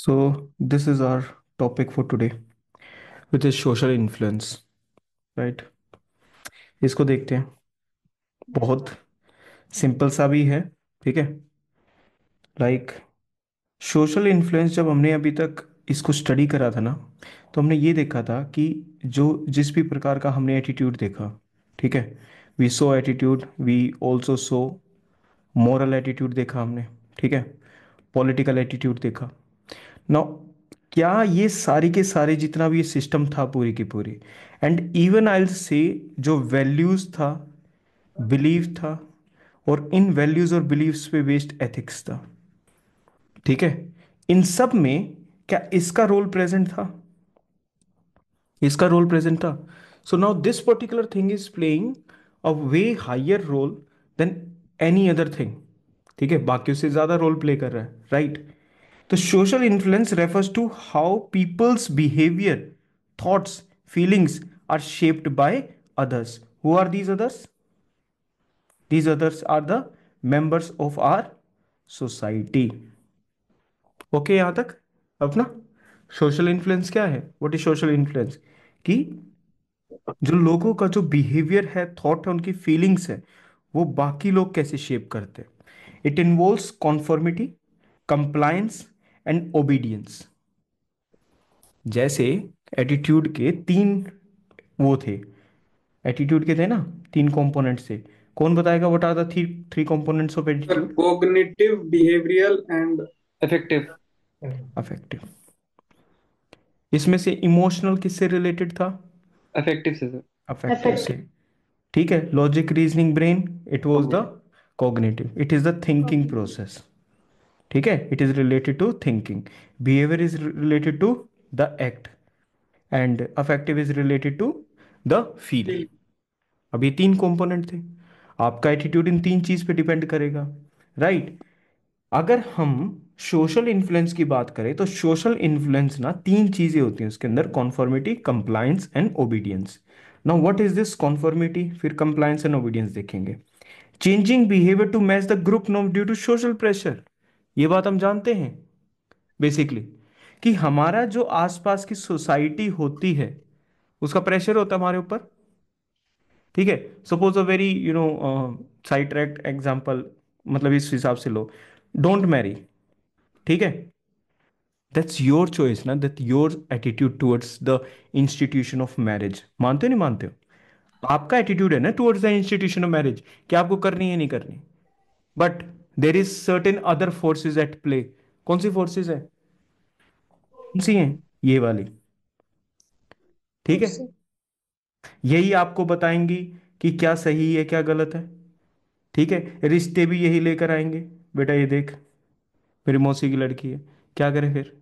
So, this is our topic for today, which is social influence, right? इसको देखते हैं। बहुत सिंपल सा भी है, ठीक है। लाइक सोशल इन्फ्लुएंस, जब हमने अभी तक इसको स्टडी करा था ना, तो हमने ये देखा था कि जो जिस भी प्रकार का हमने एटीट्यूड देखा, ठीक है, we saw attitude, we also saw moral attitude देखा हमने, ठीक है, पॉलिटिकल एटीट्यूड देखा। नाउ क्या ये सारी के सारे जितना भी ये सिस्टम था पूरी की पूरी, एंड इवन आई से जो वैल्यूज था, बिलीफ था, और इन वैल्यूज और बिलीव्स पे बेस्ड एथिक्स था, ठीक है, इन सब में क्या इसका रोल प्रेजेंट था? इसका रोल प्रेजेंट था। So now this particular thing is playing a way higher role than any other thing, ठीक है, बाकियों से ज्यादा रोल प्ले कर रहा है, राइट? तो social influence refers to how people's behavior, thoughts, feelings are shaped by others. Who are these others? These others are the members of our society. Okay, यहां तक अपना सोशल इन्फ्लुएंस क्या है? What is social influence? कि जो लोगों का जो बिहेवियर है, थॉट है, उनकी फीलिंग्स है, वो बाकी लोग कैसे शेप करते हैं। It involves conformity, compliance and obedience. जैसे एटीट्यूड के तीन वो थे, एटीट्यूड के थे ना, तीन कंपोनेंट्स थे। कौन बताएगा what are the three three components of attitude? Cognitive, behavioral, and affective. Affective. इसमें से इमोशनल किससे रिलेटेड था? Affective से सर। अफेक्टिव से। ठीक है, logic, reasoning, brain, it was the Cognitive. Cognitive, it is the thinking process, ठीक है, it is related to thinking. Behaviour is related to the act, and affective is related to the feel. Feel. अब ये तीन component थे। आपका attitude in तीन चीज पे डिपेंड करेगा, राइट? अगर हम सोशल इन्फ्लुएंस की बात करें तो सोशल इन्फ्लुएंस ना तीन चीजें होती हैं उसके अंदर, conformity, compliance and obedience. Now what is this conformity, फिर कंप्लायंस एंड ओबीडियंस देखेंगे। Changing behaviour to match the group norm due to social pressure. ये बात हम जानते हैं बेसिकली, कि हमारा जो आसपास की सोसाइटी होती है उसका प्रेशर होता है हमारे ऊपर, ठीक है। Suppose a very side track example, मतलब इस हिसाब से लो, डोंट मैरी, ठीक है, दैट्स योर चॉइस ना, that your attitude towards the institution of marriage. मानते हो नहीं मानते हो? आपका एटीट्यूड है ना towards the institution of marriage, क्या आपको करनी है नहीं करनी। But there is certain other forces at play. कौन सी फोर्सेज है? कौन सी हैं? ये वाली, ठीक है, यही आपको बताएंगी कि क्या सही है क्या गलत है, ठीक है। रिश्ते भी यही लेकर आएंगे, बेटा ये देख, मेरी मौसी की लड़की है, क्या करे फिर?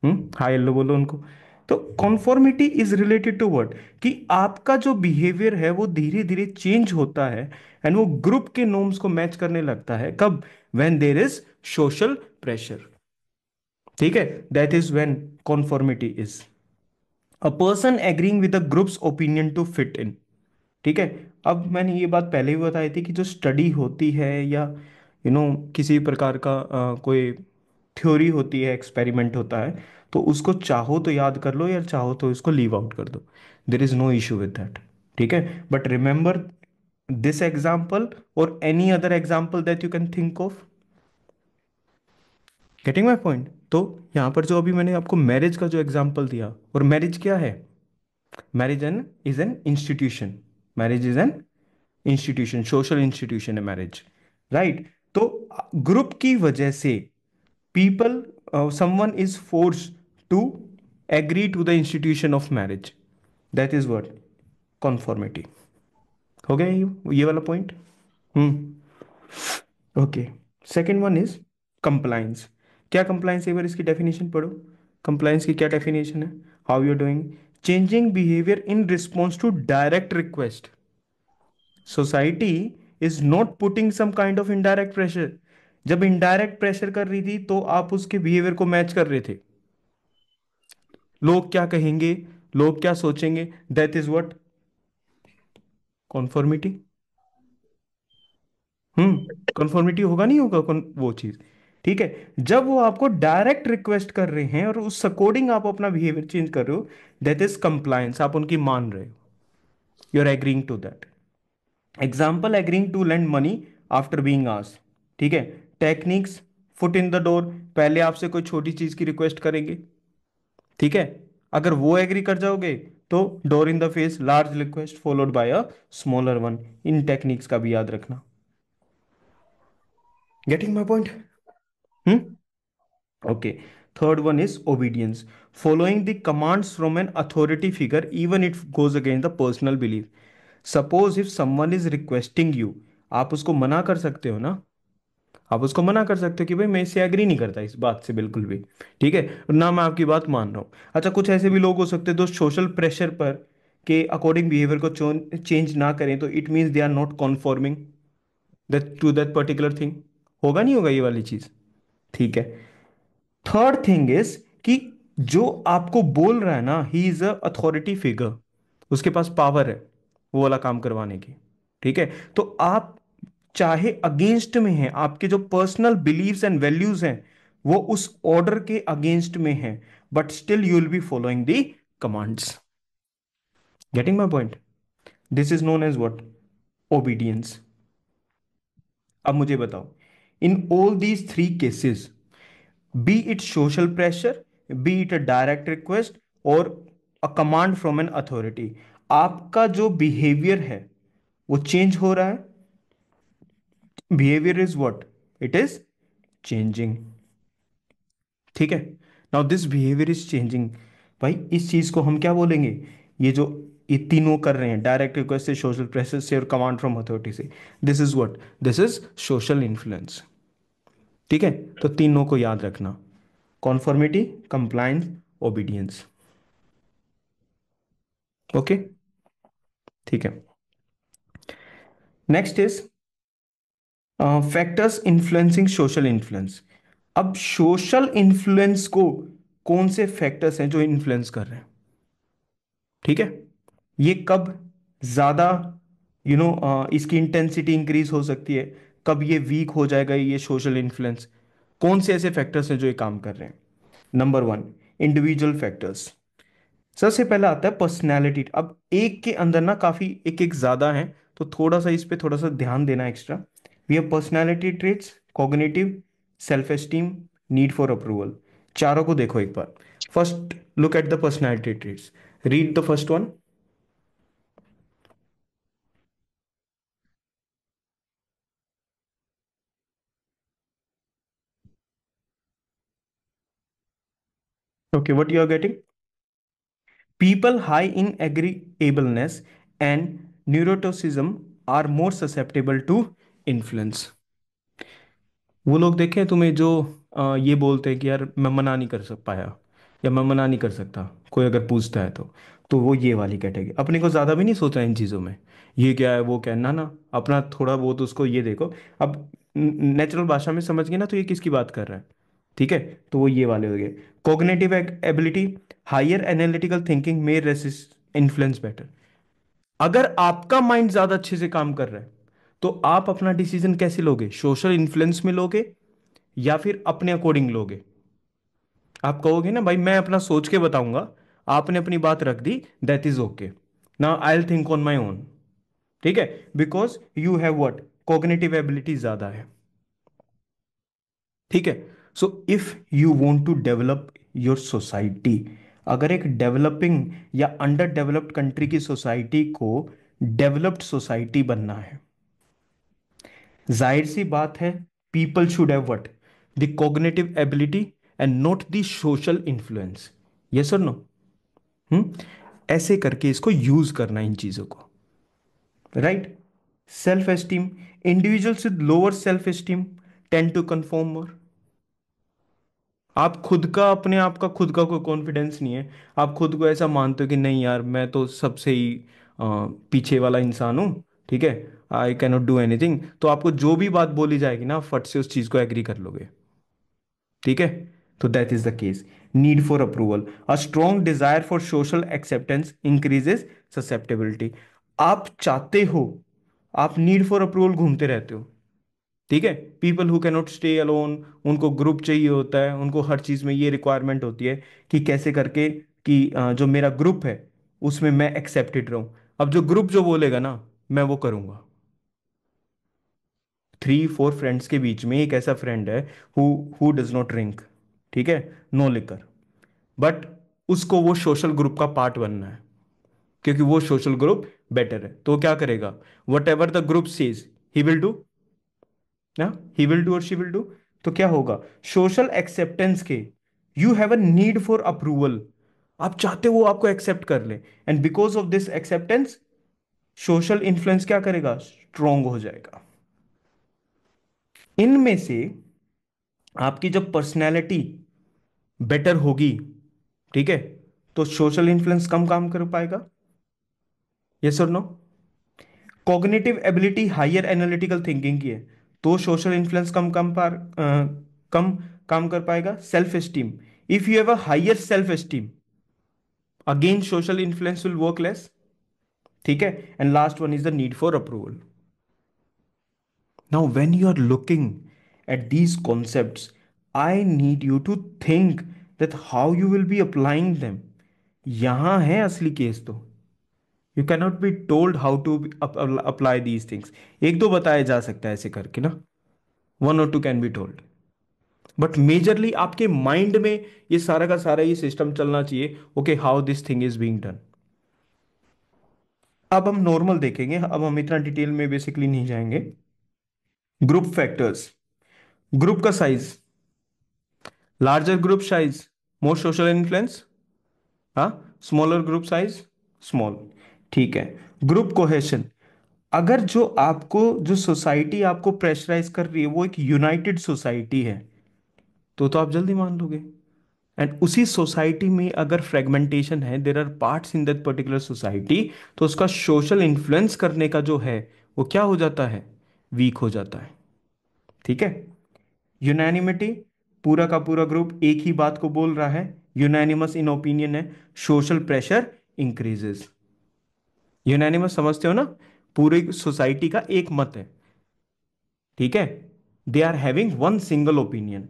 हाय हेलो बोलो उनको। तो कॉन्फॉर्मिटी इज रिलेटेड टू व्हाट, कि आपका जो बिहेवियर है वो धीरे धीरे चेंज होता है, एंड वो ग्रुप के नॉर्म्स को मैच करने लगता है। कब? When there is social pressure, ठीक है, that is when conformity is a person agreeing with the group's opinion to fit in, ठीक है। अब मैंने ये बात पहले भी बताई थी कि जो स्टडी होती है या किसी प्रकार का कोई थ्योरी होती है, एक्सपेरिमेंट होता है, तो उसको चाहो तो याद कर लो या चाहो तो इसको लीव आउट कर दो, there is no issue with that, ठीक है। बट रिमेंबर दिस एग्जाम्पल और any other example that you can think of. Getting my point? तो यहाँ पर जो अभी मैंने आपको मैरिज का जो एग्जाम्पल दिया, और मैरिज क्या है? Marriage an is an institution, marriage is an institution, social institution है मैरिज, राइट? तो ग्रुप की वजह से people, someone is force to agree to the institution of marriage, that is what, conformity. हो गया ये वाला point? Hmm. Okay, second one is compliance. क्या कंप्लाइंस, एक बार इसकी डेफिनेशन पढ़ो। कंप्लाइंस की क्या डेफिनेशन है? How you doing, changing behaviour in response to direct request. Society is not putting some kind of indirect pressure. जब इनडायरेक्ट प्रेशर कर रही थी तो आप उसके बिहेवियर को मैच कर रहे थे। लोग क्या कहेंगे, लोग क्या सोचेंगे, दैट इज व्हाट, कॉन्फॉर्मिटी। कॉन्फॉर्मिटी होगा नहीं होगा वो चीज, ठीक है, जब वो आपको डायरेक्ट रिक्वेस्ट कर रहे हैं और उस अकॉर्डिंग आप अपना बिहेवियर चेंज कर रहे हो, दैट इज कंप्लायंस, आप उनकी मान रहे हो, you are agreeing to that. Example, agreeing to lend money after being asked. ठीक है। Techniques, foot in the door, पहले आपसे कोई छोटी चीज की रिक्वेस्ट करेंगे, ठीक है, अगर वो एग्री कर जाओगे तो door in the face, large request followed by a smaller one. In techniques का भी याद रखना। Getting my point? Hmm. Okay. Third one is obedience, following the commands from an authority figure even it goes against the personal belief. Suppose if someone is requesting you, आप उसको मना कर सकते हो ना, आप उसको मना कर सकते हो कि भाई मैं इससे एग्री नहीं करता इस बात से बिल्कुल भी, ठीक है, और ना मैं आपकी बात मान रहा हूँ। अच्छा, कुछ ऐसे भी लोग हो सकते हैं जो सोशल प्रेशर पर के अकॉर्डिंग बिहेवियर को चेंज ना करें, तो it means they are not conforming that to that particular thing. होगा नहीं होगा ये वाली चीज? ठीक है। थर्ड थिंग इज कि जो आपको बोल रहा है ना, he is a authority figure, उसके पास पावर है वो वाला काम करवाने की। ठीक है। तो आप चाहे अगेंस्ट में हैं, आपके जो पर्सनल बिलीव्स एंड वैल्यूज हैं वो उस ऑर्डर के अगेंस्ट में हैं, but still you will be following the commands. Getting my point? This is known as what? Obedience. अब मुझे बताओ, in all these three cases, be it social pressure, be it a direct request, और a command from an authority, आपका जो behaviour है वो change हो रहा है। Behaviour is what? It is changing. ठीक है। Now this behaviour is changing, भाई इस चीज को हम क्या बोलेंगे? ये जो ये तीनों कर रहे हैं, डायरेक्ट रिक्वेस्ट से, सोशल प्रेशर से, और कमांड फ्रॉम अथॉरिटी से, this is what? This is social influence. ठीक है। तो तीनों को याद रखना, कॉन्फॉर्मिटी, कंप्लायंस, ओबीडियंस। ओके। ठीक है। Next is factors influencing social influence. अब सोशल इन्फ्लुएंस को कौन से फैक्टर्स हैं जो इन्फ्लुएंस कर रहे हैं? ठीक है। ये कब ज्यादा इसकी इंटेंसिटी इंक्रीज हो सकती है, कब ये वीक हो जाएगा ये सोशल इन्फ्लुएंस? कौन से ऐसे फैक्टर्स हैं जो ये काम कर रहे हैं? Number one, individual factors. सबसे पहला आता है पर्सनैलिटी। अब एक के अंदर ना काफी एक एक ज्यादा है, तो थोड़ा सा इस पे थोड़ा सा ध्यान देना extra. We have personality traits, cognitive, self esteem, need for approval. चारों को देखो एक बार। First, look at the personality traits, read the first one. Okay, what you are getting? People high in agreeableness and neuroticism are more susceptible to influence. वो लोग देखे तुम्हें जो ये बोलते हैं कि यार मैं मना नहीं कर सक पाया, या मैं मना नहीं कर सकता, कोई अगर पूछता है तो वो ये वाली कैटेगरी। अपने को ज़्यादा भी नहीं सोचना इन चीज़ों में, ये क्या है वो क्या है, ना ना, अपना थोड़ा बहुत उसको ये देखो। अब नेचुरल भाषा में समझ गए ना, तो ये किसकी बात कर रहा है? ठीक है। तो वो ये वाले हो गए। Cognitive ability, higher analytical thinking में रेसिस्ट इन्फ्लुएंस बेटर। अगर आपका माइंड ज़्यादा अच्छे से काम कर रहा है, तो आप अपना डिसीजन कैसे लोगे? सोशल इन्फ्लुएंस में लोगे या फिर अपने अकॉर्डिंग लोगे? आप कहोगे ना भाई मैं अपना सोच के बताऊंगा, आपने अपनी बात रख दी, that is okay, now I will think on my own. ठीक है। Because you have what? Cognitive ability ज्यादा है। ठीक है। So if you want to develop your society, अगर एक डेवलपिंग या अंडर डेवलप्ड कंट्री की सोसाइटी को डेवलप्ड सोसाइटी बनना है, जाहिर सी बात है, people should have what? The cognitive ability and not the social influence. Yes और नो? हम्म। ऐसे करके इसको यूज करना इन चीजों को, right? Self esteem, individuals with lower self esteem tend to conform more. आप खुद का, अपने आप का खुद का कोई कॉन्फिडेंस नहीं है, आप खुद को ऐसा मानते हो कि नहीं यार मैं तो सबसे ही पीछे वाला इंसान हूं, ठीक है, I can not do anything, तो आपको जो भी बात बोली जाएगी ना, फट से उस चीज को एग्री कर लोगे। ठीक है। तो that is the case. Need for approval, a strong desire for social acceptance increases susceptibility. आप चाहते हो, आप नीड फॉर अप्रूवल घूमते रहते हो, ठीक है। People who cannot stay alone, उनको ग्रुप चाहिए होता है, उनको हर चीज में ये रिक्वायरमेंट होती है कि कैसे करके कि जो मेरा ग्रुप है उसमें मैं एक्सेप्टेड रहूं। अब जो ग्रुप जो बोलेगा ना, मैं वो करूंगा। 3 4 फ्रेंड्स के बीच में एक ऐसा फ्रेंड है who who does not drink, ठीक है, नो लिकर, बट उसको वो सोशल ग्रुप का पार्ट बनना है, क्योंकि वो सोशल ग्रुप बेटर है, तो वो क्या करेगा? What ever the group says he will do ना, ही विल डू और शी विल डू। तो क्या होगा? सोशल एक्सेप्टेंस के, you have a need for approval, आप चाहते हो वो आपको एक्सेप्ट कर ले, and because of this acceptance social influence क्या करेगा? स्ट्रोंग हो जाएगा। इनमें से आपकी जब पर्सनैलिटी बेटर होगी, ठीक है, तो सोशल इन्फ्लुएंस कम काम कर पाएगा। यस और no? Cognitive ability higher analytical thinking की है, तो सोशल इन्फ्लुएंस कम काम कर पाएगा। Self esteem, if you have a higher self esteem, again social influence will work less. ठीक है। And last one is the need for approval. Now when you are looking at these concepts, I need you to think that how you will be applying them. यहां है असली case तो। You cannot be told how to apply these things. एक दो बताया जा सकता है ऐसे करके ना, 1 or 2 can be told, but majorly आपके माइंड में ये सारा का सारा ये सिस्टम चलना चाहिए। Okay, how this thing is being done. अब हम नॉर्मल देखेंगे, अब हम इतना डिटेल में बेसिकली नहीं जाएंगे। ग्रुप फैक्टर्स, ग्रुप का size, larger group size more social influence, हाँ, स्मॉलर ग्रुप साइज स्मॉल। ठीक है। ग्रुप कोहेशन, अगर जो आपको जो सोसाइटी आपको प्रेशराइज कर रही है वो एक यूनाइटेड सोसाइटी है, तो आप जल्दी मान लोगे। एंड उसी सोसाइटी में अगर फ्रेगमेंटेशन है, there are parts in that particular society, तो उसका सोशल इन्फ्लुएंस करने का जो है वो क्या हो जाता है? वीक हो जाता है। ठीक है। यूनानिमिटी, पूरा का पूरा ग्रुप एक ही बात को बोल रहा है, यूनानिमस इन ओपिनियन है, सोशल प्रेशर इंक्रीजेस। यूनानिमस समझते हो ना, पूरी सोसाइटी का एक मत है, ठीक है, they are having one single opinion.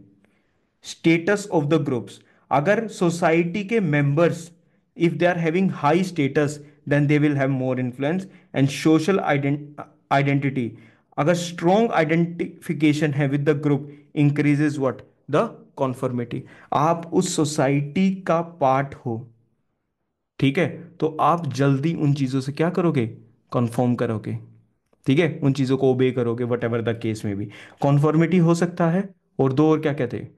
Status of the groups, अगर सोसाइटी के members if they are having high status then they will have more influence. And social identity, अगर स्ट्रॉन्ग आइडेंटिफिकेशन है with the group, increases what? The conformity. आप उस society का part हो, ठीक है, तो आप जल्दी उन चीजों से क्या करोगे? कन्फर्म करोगे। ठीक है, उन चीजों को ओबे करोगे, वट एवर द केस में भी। कॉन्फर्मिटी हो सकता है, और दो और क्या कहते हैं?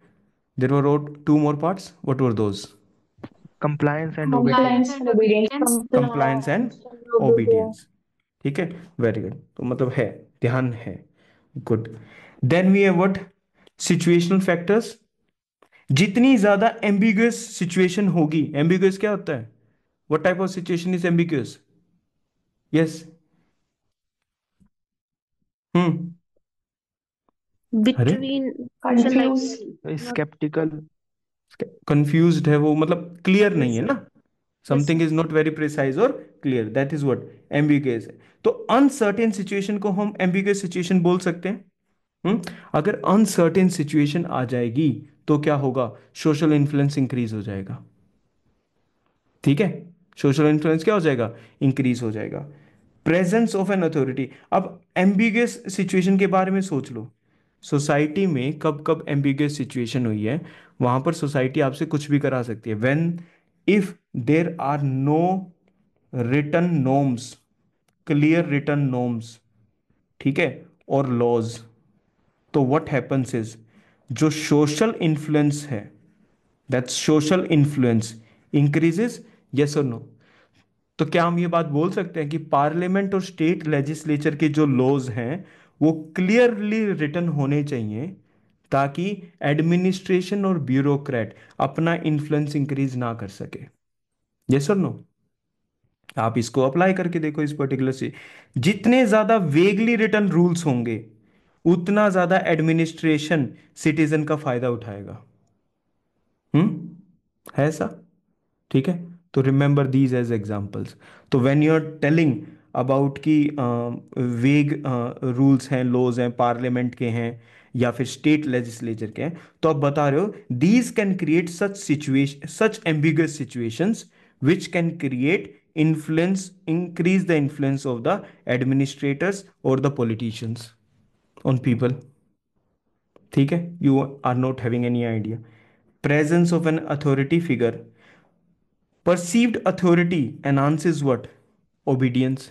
There were wrote 2 more parts. What were those? compliance and Compliance obedience. and obedience. Compliance and Compliance and obedience. obedience. ठीक है, वेरी गुड, तो मतलब है, ध्यान है। Good. Then we have what? Situational factors, जितनी ज्यादा एम्बिगुअस सिचुएशन होगी, एम्बिगुअस क्या होता है? What type of situation is ambiguous? Yes. Hmm. अरे, Between person like not Skeptical. Confused है वो, मतलब क्लियर नहीं है yes, ना, yes, something is not very precise और clear, that is what ambiguous है। तो अनसर्टेन सिचुएशन को हम एम्बिगुअस सिचुएशन बोल सकते हैं। अगर अनसर्टेन सिचुएशन आ जाएगी तो क्या होगा? सोशल इन्फ्लुएंस इंक्रीज हो जाएगा। ठीक है, सोशल इन्फ्लुएंस क्या हो जाएगा? इंक्रीज हो जाएगा। प्रेजेंस ऑफ एन अथॉरिटी, अब एम्बिगुअस सिचुएशन के बारे में सोच लो। सोसाइटी में कब कब एम्बिगुअस सिचुएशन हुई है? वहां पर सोसाइटी आपसे कुछ भी करा सकती है, when if there are no written norms, clear written norms, ठीक है, और लॉज। तो व्हाट हैपन्स इज, जो सोशल इन्फ्लुएंस है, that social influence increases. Yes और नो? तो क्या हम ये बात बोल सकते हैं कि पार्लियामेंट और स्टेट लेजिस्लेचर के जो लॉज हैं वो क्लियरली रिटन होने चाहिए, ताकि एडमिनिस्ट्रेशन और ब्यूरोक्रेट अपना इन्फ्लुएंस इंक्रीज ना कर सके? यस और नो? आप इसको अप्लाई करके देखो इस पर्टिकुलर से, जितने ज्यादा वेगली रिटन रूल्स होंगे उतना ज्यादा एडमिनिस्ट्रेशन सिटीजन का फायदा उठाएगा। है ऐसा? ठीक है। तो रिमेंबर दीज एज एग्जाम्पल्स। तो when you are telling about कि वेग रूल्स हैं, लॉज हैं, पार्लियामेंट के हैं या फिर स्टेट लेजिस्लेचर के हैं, तो आप बता रहे हो these can create such situation, such ambiguous situations which can create influence, increase the influence of the administrators or the politicians on people. ठीक है, you are not having any idea. Presence of an authority figure, perceived authority enhances what? Obedience.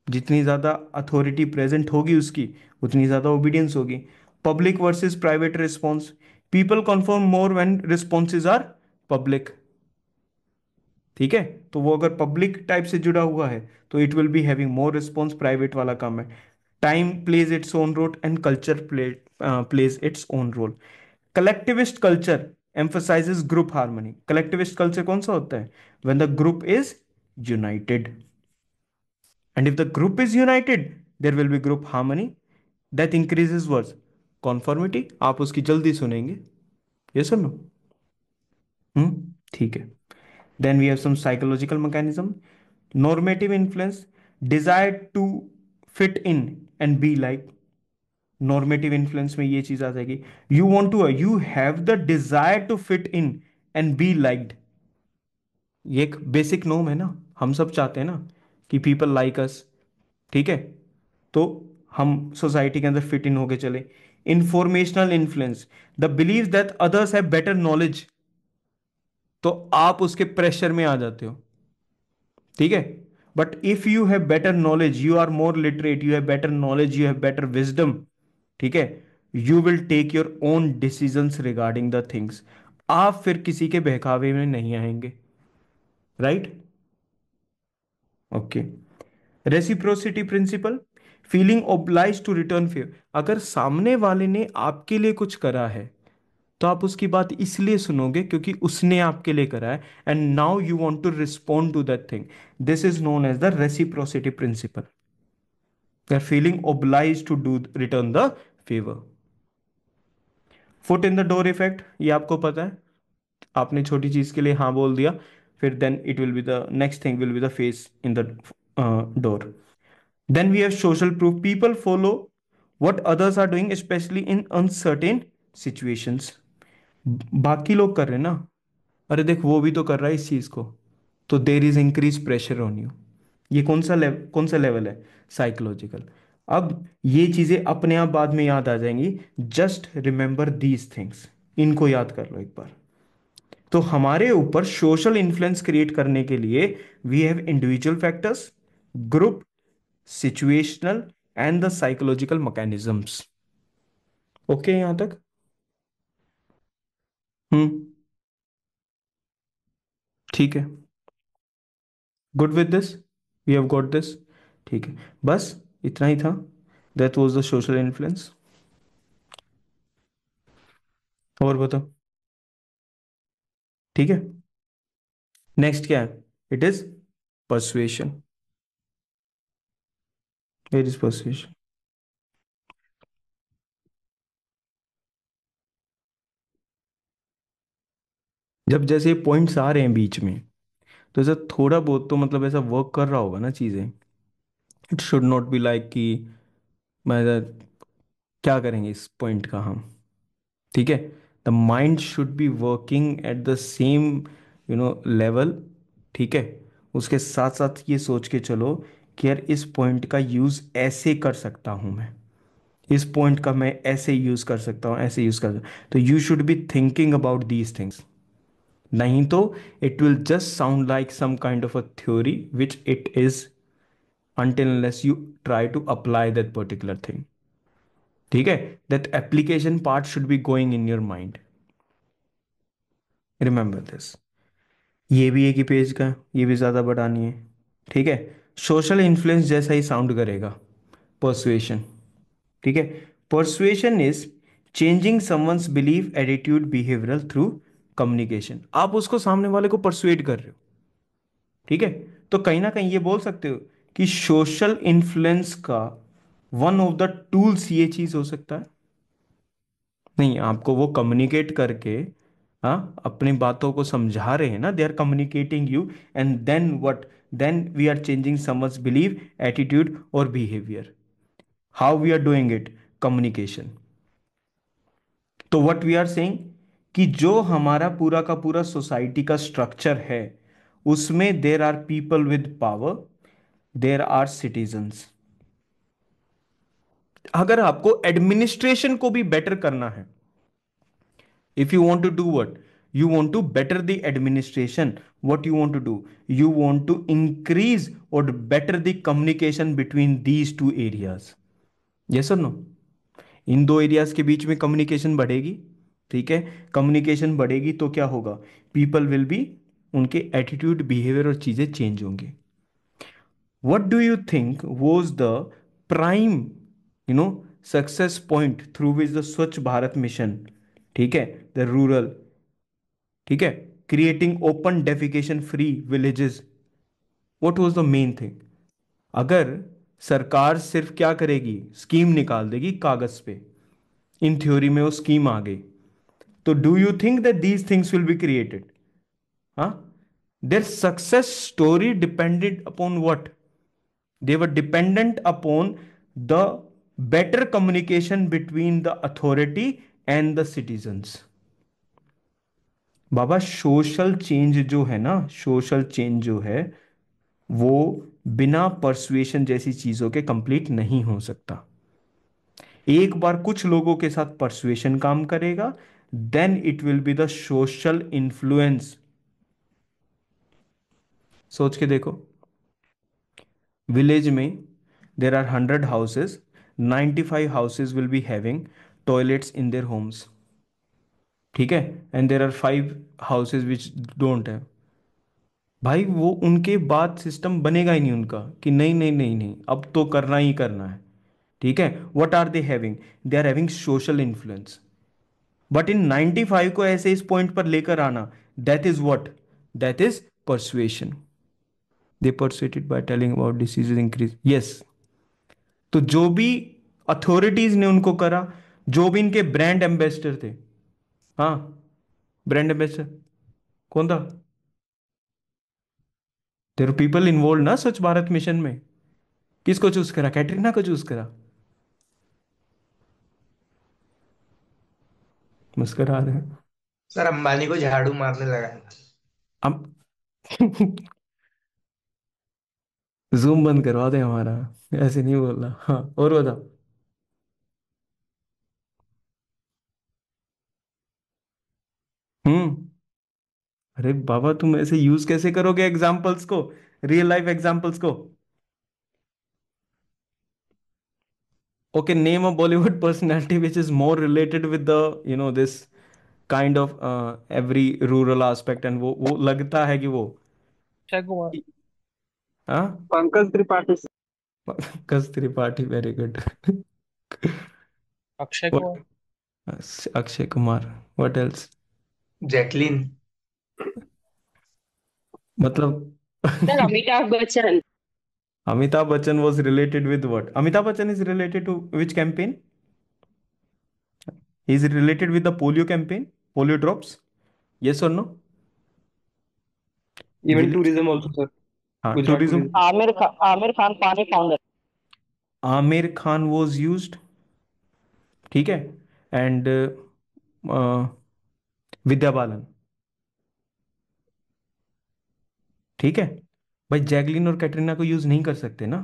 जितनी ज़्यादा authority present होगी उसकी, उतनी ज़्यादा obedience होगी. Public versus private response, people conform more when responses are public. ठीक है, तो वो अगर पब्लिक टाइप से जुड़ा हुआ है तो it will be having more response, private वाला कम है. Time plays its own role and culture plays its own role. Collectivist culture emphasizes group harmony. Collectivist culture कौन सा होता है? when the group is united, and if the group is united there will be group harmony that increases what? conformity. आप उसकी जल्दी सुनेंगे, ये सुन लो. ठीक है. Then we have some psychological mechanism. Normative influence, desire to fit in and be like. Normative influence में ये चीज आ जाएगी. You have the desire to fit in and be liked. ये एक बेसिक नॉर्म है ना, हम सब चाहते हैं ना कि पीपल लाइक अस. ठीक है, तो हम सोसाइटी के अंदर फिट इन होके चले. Informational influence, the believe that others have better knowledge, तो आप उसके प्रेशर में आ जाते हो. ठीक है, but if you have better knowledge, you are more literate, you have better knowledge, you have better wisdom, ठीक है, you will take your own decisions regarding the things. आप फिर किसी के बहकावे में नहीं आएंगे. Right, okay. Reciprocity principle, feeling oblige to return favour. अगर सामने वाले ने आपके लिए कुछ करा है तो आप उसकी बात इसलिए सुनोगे क्योंकि उसने आपके लिए करा है, and now you want to respond to that thing. This is known as the reciprocity principle. They are feeling oblige to do return the favour. Foot in the door effect, ये आपको पता है. आपने छोटी चीज के लिए हाँ बोल दिया, फिर then it will be the next thing will be the face in the door. Then we have social proof. People follow what others are doing, especially in uncertain situations. बाकी लोग कर रहे हैं ना, अरे देख वो भी तो कर रहा है इस चीज को, तो there is increase pressure on you. ये कौन सा लेवल है? साइकोलॉजिकल. अब ये चीजें अपने आप बाद में याद आ जाएंगी. जस्ट रिमेंबर दीज थिंग्स, इनको याद कर लो एक बार. तो हमारे ऊपर सोशल इन्फ्लुएंस क्रिएट करने के लिए we have individual factors, group, situational and the psychological mechanisms. Okay यहां तक? ठीक है, good with this, we have got this. ठीक है, बस इतना ही था. That was the social influence. और बताओ. ठीक है, नेक्स्ट क्या है? It is persuasion. Where is persuasion? जब जैसे पॉइंट्स आ रहे हैं बीच में, तो ऐसा थोड़ा बहुत तो मतलब ऐसा वर्क कर रहा होगा ना चीज़ें. It should not be like कि मैं क्या करेंगे इस पॉइंट का हम. ठीक है, the mind should be working at the same level. ठीक है, उसके साथ साथ ये सोच के चलो कि यार इस पॉइंट का यूज़ ऐसे कर सकता हूँ मैं, इस पॉइंट का मैं ऐसे यूज़ कर सकता हूँ, ऐसे यूज़ कर सकता हूँ. तो you should be thinking about these things. नहीं तो it will just sound like some kind of a theory which it is until unless you try to apply that particular thing. ठीक है, that application part should be going in your mind. Remember this. ये भी एक ही page का, ये भी ज़्यादा बड़ा नहीं है. ठीक है, सोशल इन्फ्लुएंस जैसा ही साउंड करेगा परसुएशन. ठीक है, persuasion is changing someone's belief, attitude, behavioural through communication. आप उसको सामने वाले को परसुएट कर रहे हो. ठीक है, तो कहीं ना कहीं ये बोल सकते हो कि सोशल इन्फ्लुएंस का वन ऑफ द टूल्स ये चीज हो सकता है. नहीं, आपको वो कम्युनिकेट करके, हाँ, अपनी बातों को समझा रहे हैं ना, they are communicating you, and then what, then we are changing someone's belief, attitude or behavior. How we are doing it? Communication. तो व्हाट वी आर सेइंग कि जो हमारा पूरा का पूरा सोसाइटी का स्ट्रक्चर है उसमें there are people with power, there are citizens. अगर आपको एडमिनिस्ट्रेशन को भी बेटर करना है, if you want to do what, you want to better the administration, what you want to do, you want to increase or better the communication between these two areas. Yes or no? इन दो areas के बीच में communication बढ़ेगी, ठीक है। Communication बढ़ेगी तो क्या होगा? पीपल विल बी, उनके एटीट्यूड, बिहेवियर और चीजें चेंज होंगे। What do you think was the prime success point through which the स्वच्छ भारत मिशन, ठीक है, द रूरल, ठीक है, creating open defecation free villages, what was the main thing? अगर सरकार सिर्फ क्या करेगी, स्कीम निकाल देगी कागज पे, इन थ्योरी में वो स्कीम आ गई, तो do you think that these things will be created? हाँ, their success story depended upon what? they were dependent upon the better communication between the authority and the citizens. Baba social change जो है ना, social change जो है वो बिना persuasion जैसी चीजों के कंप्लीट नहीं हो सकता। एक बार कुछ लोगों के साथ परसुएशन काम करेगा, then it will be the social influence. सोच के देखो, विलेज में there are 100 houses, 95 houses will be having toilets in their homes, ठीक है, and there are 5 houses which don't have। भाई वो उनके बाद सिस्टम बनेगा ही नहीं उनका कि नहीं नहीं नहीं नहीं अब तो करना ही करना है, ठीक है। What are they having? They are having social influence. But इन 95 को ऐसे इस पॉइंट पर लेकर आना, that is what? That is persuasion. They persuaded by telling about diseases increase, yes. तो जो भी अथॉरिटीज ने उनको करा, जो भी इनके ब्रांड एम्बेसडर थे, हाँ, ब्रांड एम्बेसडर कौन था? देयर पीपल इन्वॉल्व ना स्वच्छ भारत मिशन में। किसको चूज करा? कैटरीना को चूज करा। मुस्कुरा रहे हैं सर अंबानी को झाड़ू मारने लगा है। हम। जूम बंद करवा दे हमारा, ऐसे नहीं बोल रहा। हाँ, और बता। हम्म। अरे बाबा तुम ऐसे यूज कैसे करोगे एग्जाम्पल्स को, रियल लाइफ एग्जाम्पल्स को? Okay, name a Bollywood personality which is more related with the this kind of every rural aspect, and वो लगता है कि वो, अक्षय कुमार। हाँ, पंकज त्रिपाठी sir। कस Tripathi, very good. Akshay Kumar. Akshay Kumar, what else? Jacqueline. मतलब Sir, Amitabh Bachchan. Amitabh Bachchan was related with what? Amitabh Bachchan is related to which campaign? He is related with the polio campaign, polio drops. Yes or no? Even Village, tourism also sir। हाँ, Gujarat tourism. tourism। Amir Khan पानी founder. Amir Khan was used, ठीक है, and Vidya Balan, ठीक है। भाई Jacqueline और कैटरीना को use नहीं कर सकते ना,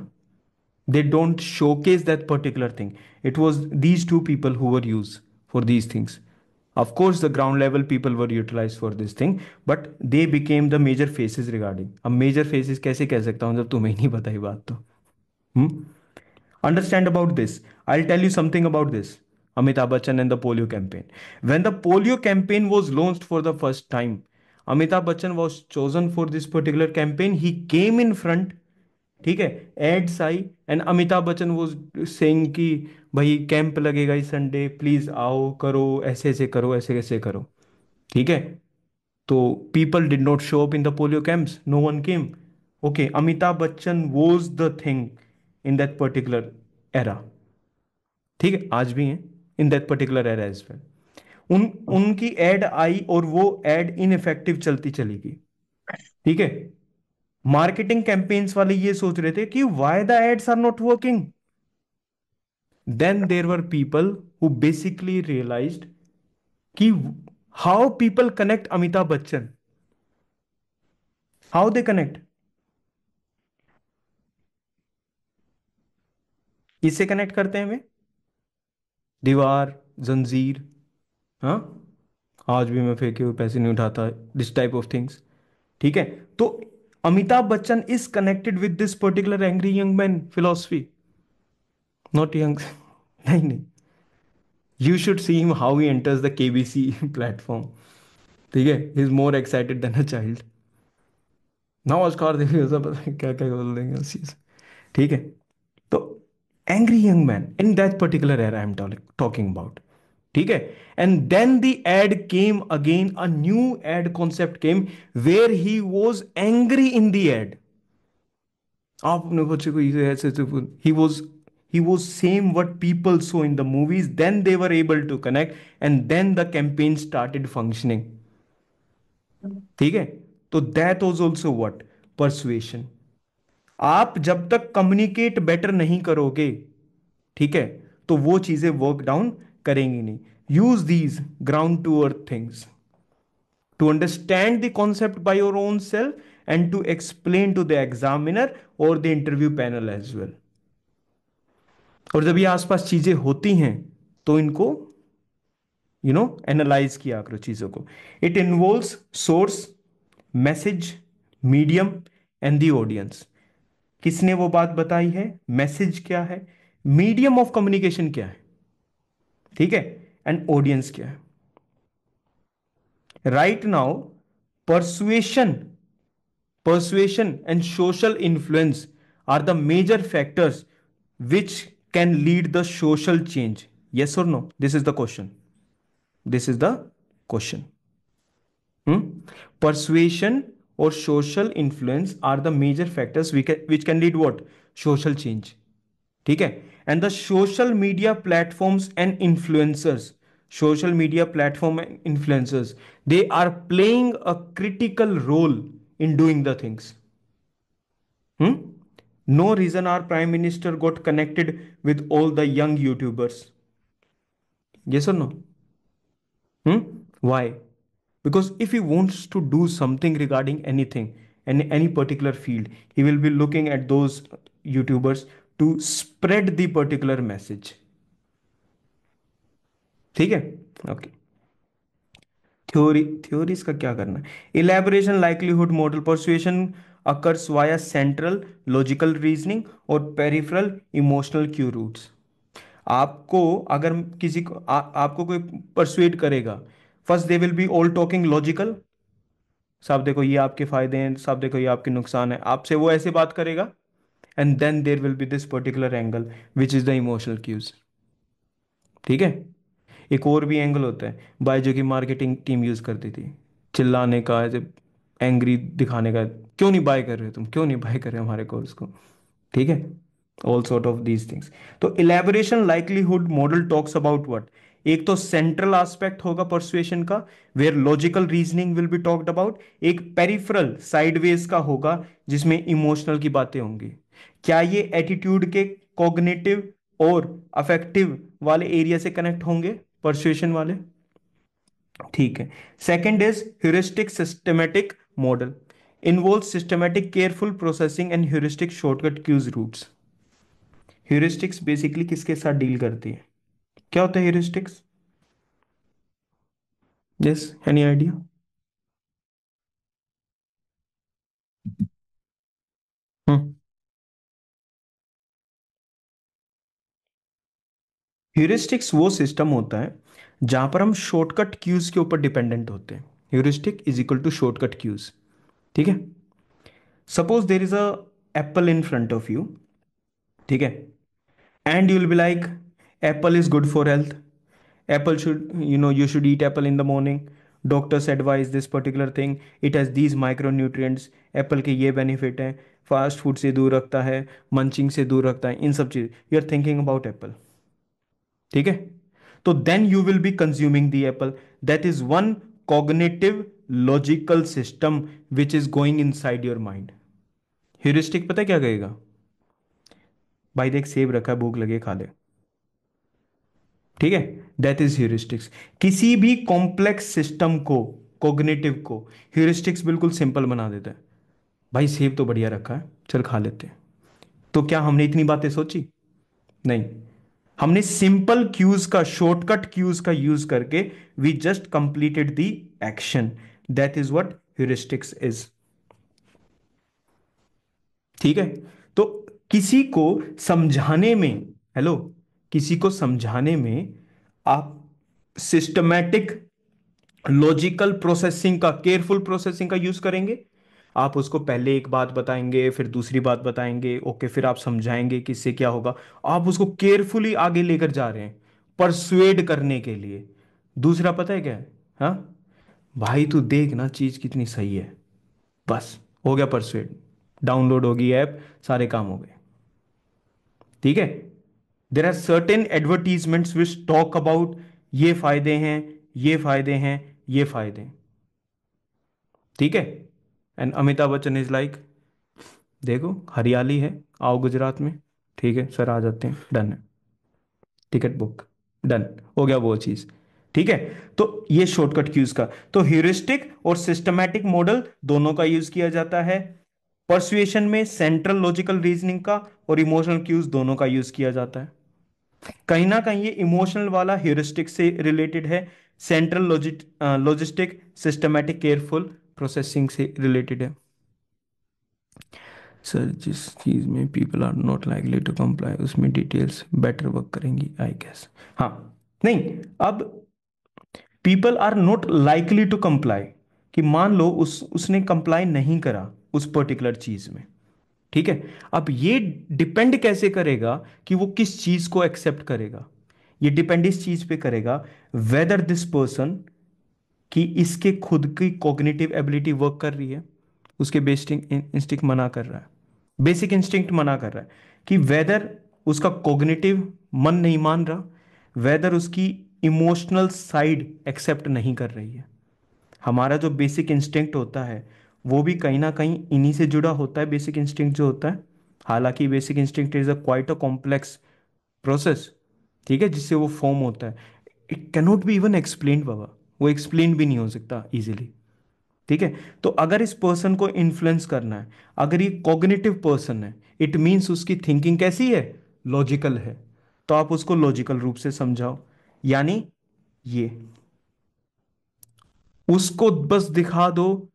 they don't showcase that particular thing. It was these two people who were used for these things. Of course the ground level people were utilized for this thing, but they became the major faces regarding। अब major faces कैसे कह सकता हूँ जब तुम्हें नहीं पता ये बात तो? Understand about this, I'll tell you something about this Amitabh Bachchan and the polio campaign. When the polio campaign was launched for the first time, Amitabh Bachchan was chosen for this particular campaign. He came in front, ठीक है, ads आई and Amitabh Bachchan वो saying कि भाई camp लगेगा इस Sunday, please आओ, करो, ऐसे ऐसे करो, ऐसे ऐसे करो, ठीक है। तो people did not show up in the polio camps, no one came. Okay, Amitabh Bachchan was the thing in that particular era, ठीक है, आज भी है in that particular era as well. उनकी एड आई और वो एड इनइफेक्टिव चलती चली गई, ठीक है। मार्केटिंग कैंपेन्स वाले ये सोच रहे थे कि why the ads are not working. Then there were people who basically realised कि how people connect Amitabh Bachchan, how they connect. इससे कनेक्ट करते हैं हमें, दीवार, जंजीर, हाँ, आज भी मैं फेंके हुए पैसे नहीं उठाता, दिस टाइप ऑफ थिंग्स. ठीक है. तो Amitabh Bachchan is connected with this particular angry young man philosophy, not young. नहीं नहीं, you should see him how he enters the KBC platform. ठीक है, he is more excited than a child. नमस्कार देखिए, सब पता है क्या क्या बोल देंगे उस चीज. ठीक है. तो angry young man in that particular era I am talking about. ठीक है. And then the ad came again, a new ad concept came where he was angry in the ad. आप अपने बच्चे को ऐसे he was same what people saw in the movies, then they were able to connect, and then the campaign started functioning. ठीक है. तो that was also what persuasion. आप जब तक कम्युनिकेट बेटर नहीं करोगे, ठीक है, तो वो चीजें वर्क डाउन करेंगी नहीं. Use these ground to earth things to understand the concept by your own self and to explain to the examiner or the interview panel as well. और जब ये आसपास चीजें होती हैं तो इनको एनालाइज किया करो चीजों को. It involves source, message, medium and the audience. किसने वो बात बताई है, मैसेज क्या है, मीडियम ऑफ कम्युनिकेशन क्या है, ठीक है, एंड ऑडियंस क्या है. Right now persuasion persuasion and social influence are the major factors which can lead the social change. Yes or no? This is the question. This is the question. Persuasion or social influence are the major factors which can lead what? Social change. ठीक है. And the social media platforms and influencers, they are playing a critical role in doing the things. No reason our prime minister got connected with all the young YouTubers. Yes or no? Why? Because if he wants to do something regarding anything in any particular field, he will be looking at those YouTubers to spread the particular message. ठीक है. Okay. Theories का क्या करना है. Elaboration likelihood model. Persuasion occurs via central logical reasoning और peripheral emotional Q roots. आपको अगर किसी को आपको कोई परसुएट करेगा, first they will be all talking logical. साहब देखो ये आपके फायदे हैं, साहब देखो ये आपके नुकसान है, आपसे वो ऐसे बात करेगा. And then there will be this particular angle which is the emotional cues. ठीक है. एक और भी एंगल होता है बायजू की मार्केटिंग टीम यूज करती थी, चिल्लाने का, ऐसे एंग्री दिखाने का, क्यों नहीं बाय कर रहे हो तुम, क्यों नहीं बाय कर रहे हो हमारे कोर्स को. ठीक है. All sort of these things. तो elaboration likelihood model talks about what. एक तो सेंट्रल एस्पेक्ट होगा परसुएशन का, where logical reasoning will be talked about. एक पेरिफेरल साइडवेज का होगा जिसमें इमोशनल की बातें होंगी. क्या ये एटीट्यूड के कॉग्निटिव और अफेक्टिव वाले एरिया से कनेक्ट होंगे परसुएशन वाले. ठीक है. Second is heuristic systematic model. Involve systematic careful processing and heuristic shortcut cues routes. Heuristics basically किसके साथ डील करती है, क्या होता है heuristics. Yes, any idea. Hmm. Heuristics वो सिस्टम होता है जहां पर हम शॉर्टकट क्यूज के ऊपर डिपेंडेंट होते हैं. Heuristic is equal to shortcut cues. ठीक है. Suppose there is a apple in front of you. ठीक है. And you will be like apple is good for health. Apple should, you should eat apple in the morning. Doctors advise this particular thing. It has these micronutrients. Apple के ये benefit हैं. Fast food से दूर रखता है, munching से दूर रखता है, इन सब चीज. You are thinking about apple. ठीक है. तो then you will be consuming the apple. That is one cognitive logical system which is going inside your mind. Heuristic पता है क्या कहेगा? भाई देख सेब रखा है, भूख लगे, खा ले। ठीक है, दैट इज ह्यूरिस्टिक्स। किसी भी कॉम्प्लेक्स सिस्टम को, कॉग्निटिव को, ह्यूरिस्टिक्स बिल्कुल सिंपल बना देता है। भाई सेब तो बढ़िया रखा है, चल खा लेते हैं। तो क्या हमने इतनी बातें सोची? नहीं। हमने सिंपल क्यूज का, शॉर्टकट क्यूज का यूज करके we just completed the action. That is what heuristics is. ठीक है। तो किसी को समझाने में, हेलो, किसी को समझाने में आप सिस्टमैटिक लॉजिकल प्रोसेसिंग का, केयरफुल प्रोसेसिंग का यूज करेंगे। आप उसको पहले एक बात बताएंगे, फिर दूसरी बात बताएंगे, ओके, फिर आप समझाएंगे कि इससे क्या होगा। आप उसको केयरफुली आगे लेकर जा रहे हैं परसुएड करने के लिए। दूसरा पता है क्या है? हाँ, भाई तू देख ना चीज कितनी सही है, बस हो गया परसुएड, डाउनलोड होगी ऐप, सारे काम हो गए। ठीक है। There are certain advertisements which talk about ये फायदे हैं, ये फायदे हैं, ये फायदे हैं। ठीक है। And Amitabh Bachchan is like, देखो हरियाली है, आओ गुजरात में। ठीक है सर, आ जाते हैं, डन है, टिकट बुक, डन हो गया वो चीज। ठीक है। तो ये शॉर्टकट क्यूज का, तो ह्यूरिस्टिक और सिस्टमैटिक मॉडल दोनों का यूज किया जाता है। परसुएशन में सेंट्रल लॉजिकल रीजनिंग का और इमोशनल क्यूज दोनों का यूज किया जाता है। कहीं ना कहीं ये इमोशनल वाला ह्यूरिस्टिक से रिलेटेड है, central logistic systematic careful processing से रिलेटेड है। सर जिस चीज़ में people are not likely to comply उसमें डिटेल्स बेटर वर्क करेंगी आई गेस। हाँ, नहीं, अब people are not likely to comply, कि मान लो उसने कंप्लाई नहीं करा उस पर्टिकुलर चीज में। ठीक है। अब ये डिपेंड कैसे करेगा कि वो किस चीज को एक्सेप्ट करेगा? ये डिपेंड इस चीज पे करेगा, वेदर दिस पर्सन, कि इसके खुद की कॉग्निटिव एबिलिटी वर्क कर रही है, उसके बेसिक इंस्टिंक्ट मना कर रहा है, बेसिक इंस्टिंक्ट मना कर रहा है, कि वेदर उसका कॉग्निटिव मन नहीं मान रहा, वेदर उसकी इमोशनल साइड एक्सेप्ट नहीं कर रही है। हमारा जो बेसिक इंस्टिंक्ट होता है वो भी कहीं ना कहीं इन्हीं से जुड़ा होता है, बेसिक इंस्टिंक्ट जो होता है। हालांकि basic instinct is a quite a complex process, ठीक है, जिससे वो फॉर्म होता है। It cannot be even explain बाबा, वो एक्सप्लेन भी नहीं हो सकता इजीली। ठीक है। तो अगर इस पर्सन को इन्फ्लुएंस करना है, अगर ये कॉग्निटिव पर्सन है, इट मीन्स उसकी थिंकिंग कैसी है? लॉजिकल है। तो आप उसको लॉजिकल रूप से समझाओ, यानी ये उसको बस दिखा दो,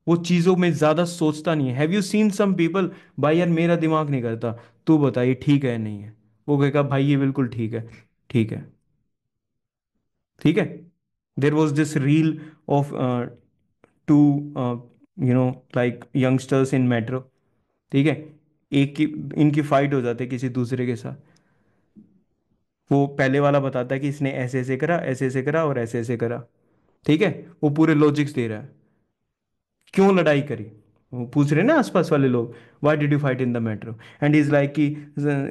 वो चीजों में ज्यादा सोचता नहीं है। Have you seen some people, भाई यार मेरा दिमाग नहीं करता, तू बता ये ठीक है नहीं है, वो कहेगा भाई ये बिल्कुल ठीक है, ठीक है, ठीक है। There was this reel of two like youngsters in metro. ठीक है। एक की, इनकी फाइट हो जाती है किसी दूसरे के साथ। वो पहले वाला बताता है कि इसने ऐसे ऐसे करा, ऐसे ऐसे करा और ऐसे ऐसे करा। ठीक है। वो पूरे लॉजिक्स दे रहा है, क्यों लड़ाई करी। वो पूछ रहे ना आसपास वाले लोग, why did you fight in the metro, and is like कि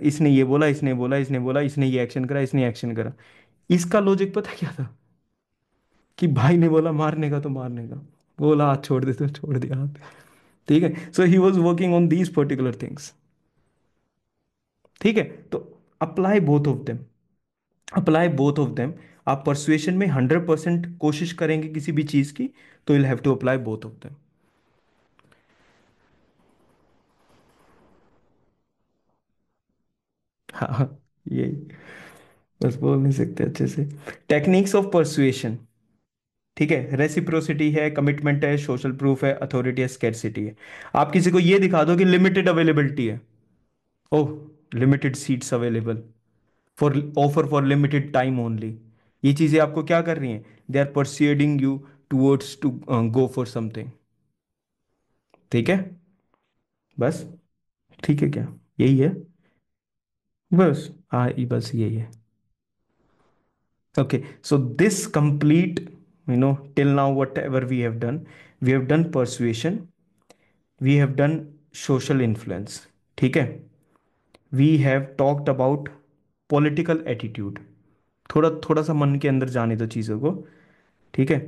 इसने ये बोला, इसने बोला, इसने बोला, इसने ये एक्शन करा, इसने एक्शन करा। इसका लॉजिक पता क्या था? कि भाई ने बोला मारने का तो मारने का, बोला हाथ छोड़ दे तो छोड़ दिया हाथ। ठीक है। So he was working on these particular things. ठीक है। तो apply both of them, apply both of them. आप परसुएशन में 100% कोशिश करेंगे किसी भी चीज की, तो you have to apply both of them. हाँ, ये बस बोल नहीं सकते अच्छे से। टेक्निक्स ऑफ परसुएशन, ठीक है, रेसिप्रोसिटी है, कमिटमेंट है, सोशल प्रूफ है, अथॉरिटी है, स्कैरसिटी है। आप किसी को ये दिखा दो कि लिमिटेड अवेलेबिलिटी है, oh limited seats available, for offer for limited time only, ये चीजें आपको क्या कर रही हैं? They are persuading you towards to go for something. ठीक है। बस, ठीक है क्या, यही है? बस हाँ, ये बस यही है। Okay, so this complete, till now, whatever we have done persuasion, we have done social influence. ठीक है। We have talked about political attitude. थोड़ा थोड़ा सा मन के अंदर जाने दो चीज़ों को। ठीक है।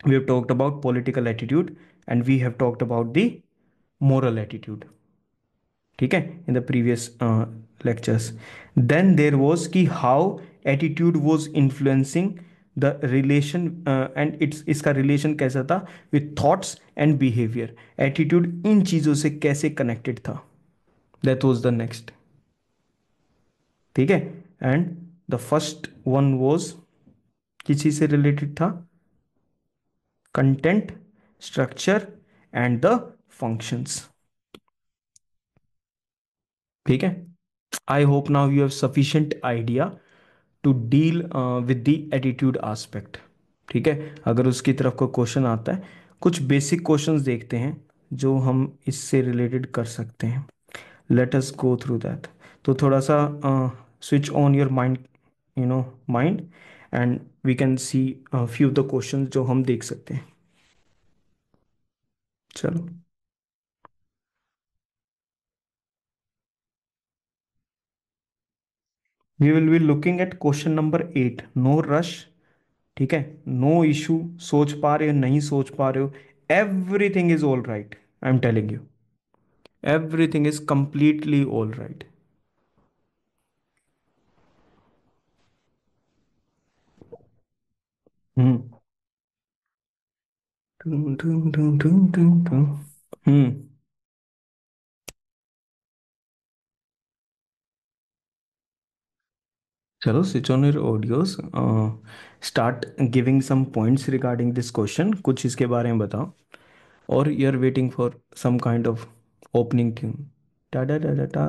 We have talked about political attitude and we have talked about the moral attitude. ठीक है, in the previous lectures. Then there was कि how attitude was influencing the relation, and it's इसका रिलेशन कैसा था with thoughts and behaviour. Attitude इन चीज़ों से कैसे कनेक्टेड था, दैट वॉज द नेक्स्ट. ठीक है. And the first one was किस चीज से रिलेटेड था, content, structure and the functions. ठीक है. I hope now you have sufficient idea to deal with the attitude aspect. ठीक है. अगर उसकी तरफ कोई क्वेश्चन आता है, कुछ बेसिक क्वेश्चंस देखते हैं जो हम इससे रिलेटेड कर सकते हैं. Let us go through that. तो थोड़ा सा switch on your mind, mind, and we can see few of the questions जो हम देख सकते हैं. चलो. We will be looking at question number 8. No rush. ठीक है. No issue. सोच पा रहे हो, नहीं सोच पा रहे हो, everything is all right. I am telling you, everything is completely all right. Hmm. टूं, टूं, टूं, टूं, टूं, टूं. हम्म. चलो, switch on your audios, start giving some points regarding this question. कुछ इसके बारे में बताओ. और you are waiting for some kind of opening tune. टा डा डा डा टा.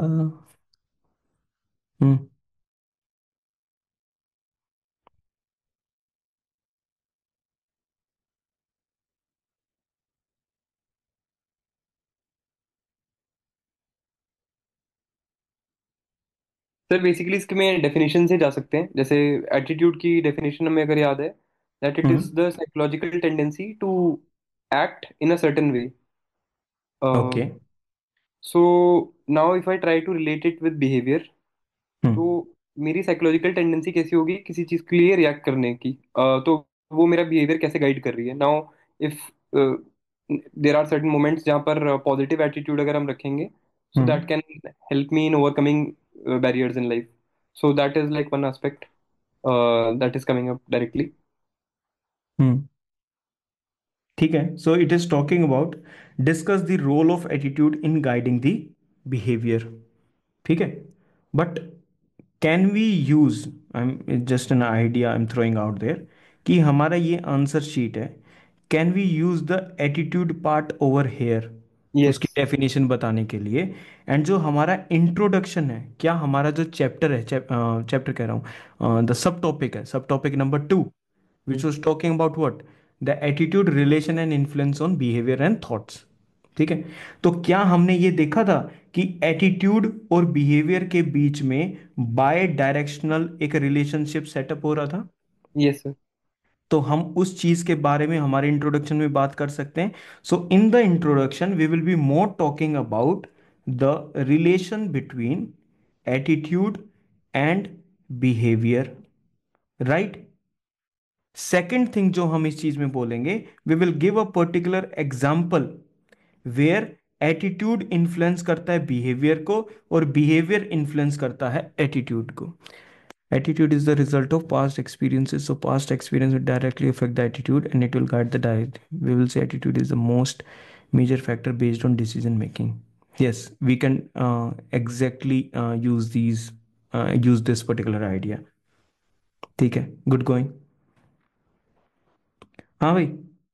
हम्म. सर बेसिकली इसके में डेफिनेशन से जा सकते हैं, जैसे एटीट्यूड की डेफिनेशन हमें अगर याद है, that it is hmm. The psychological tendency to act in a certain way. Okay. So now if I try to relate it with behaviour, तो हम्म. मेरी साइकोलॉजिकल टेंडेंसी कैसी होगी किसी चीज के लिए रिएक्ट करने की, तो वो मेरा बिहेवियर कैसे गाइड कर रही है. Now if there are certain moments जहाँ पर पॉजिटिव एटीट्यूड अगर हम रखेंगे, so that hmm. Can help me in overcoming barriers in life. So that is like one aspect that is coming up directly. Hmm. ठीक है. So it is talking about discuss the role of attitude in guiding the behaviour. ठीक है. But can we use, I am just an idea I am throwing out there, कि हमारा ये answer sheet है, can we use the attitude part over here उसकी Yes. Definition बताने के लिए. एंड जो हमारा इंट्रोडक्शन है, क्या हमारा जो चैप्टर है, चैप्टर कह रहा हूँ, द सब टॉपिक है, सब topic number 2, Hmm. which was talking about what, the attitude, relation and influence on behavior and thoughts. ठीक है. तो क्या हमने ये देखा था कि एटीट्यूड और बिहेवियर के बीच में बाय डायरेक्शनल एक रिलेशनशिप सेटअप हो रहा था. Yes, sir. तो हम उस चीज के बारे में हमारे इंट्रोडक्शन में बात कर सकते हैं. So in the introduction we will be more talking about the relation between attitude and behaviour. Right. Second thing जो हम इस चीज में बोलेंगे, we will give a particular example where attitude influence करता है बिहेवियर को और बिहेवियर इन्फ्लुएंस करता है एटीट्यूड को. Attitude is the result of past experiences. So past experience will directly affect the attitude and it will guide the diet. We will say attitude is the most major factor based on decision making. Yes, we can exactly use this particular idea. ठीक है. Good going. हाँ भाई,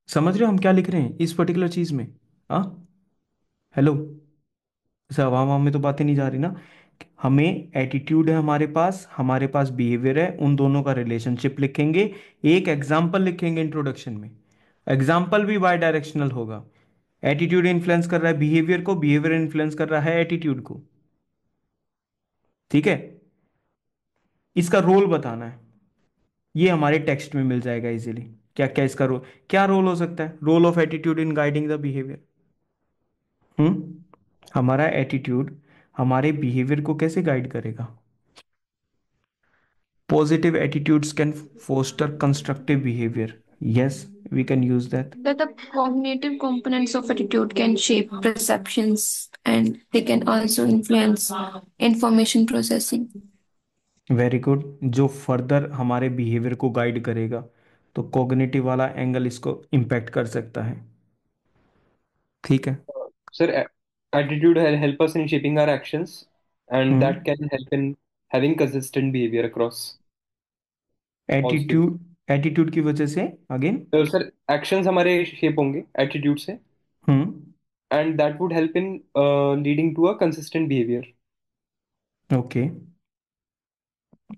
समझ रहे हो हम क्या लिख रहे हैं इस पर्टिकुलर चीज में. हाँ. हेलो. ऐसे हवा में तो बातें नहीं जा रही ना. हमें एटीट्यूड है, हमारे पास बिहेवियर है, उन दोनों का रिलेशनशिप लिखेंगे, एक एग्जाम्पल लिखेंगे इंट्रोडक्शन में. एग्जाम्पल भी बाय डायरेक्शनल होगा. एटीट्यूड इन्फ्लुएंस कर रहा है बिहेवियर को, बिहेवियर इन्फ्लुएंस कर रहा है एटीट्यूड को. ठीक है. इसका रोल बताना है, ये हमारे टेक्स्ट में मिल जाएगा इजीली. क्या क्या इसका रोल, क्या रोल हो सकता है, role of attitude in guiding the behaviour. हमारा एटीट्यूड हमारे बिहेवियर को कैसे गाइड करेगा. Positive attitudes can foster constructive behavior. Yes, we can use that. That the cognitive components of attitude can shape perceptions, and they can also influence information processing. Very good. जो further हमारे behaviour को guide करेगा, तो cognitive वाला angle इसको impact कर सकता है। ठीक है। Sir, attitude help us in shaping our actions, and that hmm. can help in having consistent behavior across all stages. Attitude, attitude की वजह से अगेन। तो सर actions हमारे shape होंगे attitude से, हम्म। and that would help in leading to a consistent behavior. Okay,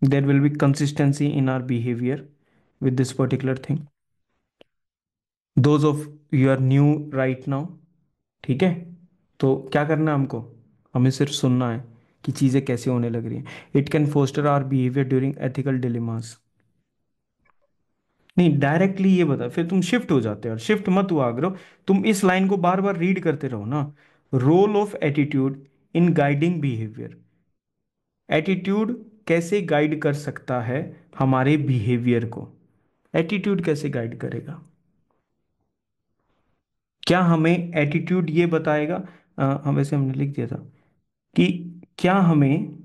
there will be consistency in our behaviour with this particular thing. Those of you are new right now, ठीक है, तो क्या करना है हमको? हमें सिर्फ सुनना है कि चीज़ें कैसे होने लग रही हैं। It can foster our behaviour during ethical dilemmas. नहीं, डायरेक्टली ये बता, फिर तुम शिफ्ट हो जाते हो। और शिफ्ट मत हुआ करो, तुम इस लाइन को बार बार रीड करते रहो ना। Role of attitude in guiding behaviour. Attitude कैसे गाइड कर सकता है हमारे बिहेवियर को? एटीट्यूड कैसे गाइड करेगा? क्या हमें एटीट्यूड ये बताएगा? हम वैसे हमने लिख दिया था कि क्या हमें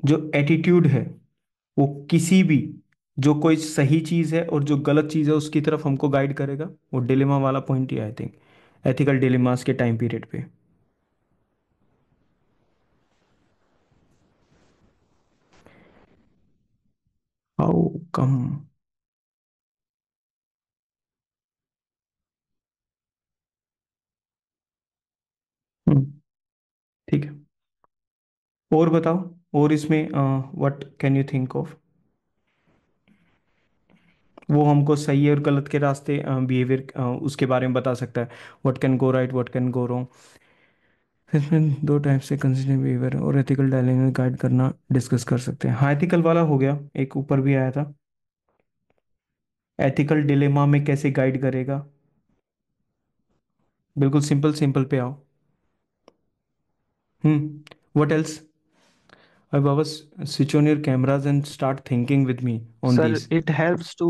जो एटीट्यूड है वो किसी भी, जो कोई सही चीज है और जो गलत चीज है उसकी तरफ हमको गाइड करेगा? वो डिलेमा वाला point he I think, ethical dilemmas के टाइम पीरियड पे। How come? ठीक है, और बताओ। और इसमें what can you think of? वो हमको सही और गलत के रास्ते बिहेवियर उसके बारे में बता सकता है। What can go right, what can go wrong. इसमें दो टाइप से कंसिस्टेंट बिहेवियर और एथिकल डायलेमा गाइड करना डिस्कस कर सकते हैं। हाँ, एथिकल वाला हो गया, एक ऊपर भी आया था। एथिकल डिलेमा में कैसे गाइड करेगा? बिल्कुल सिंपल सिंपल पे आओ। What else? अब बाबा, switch on your cameras and start thinking with me on Sir, this. it helps to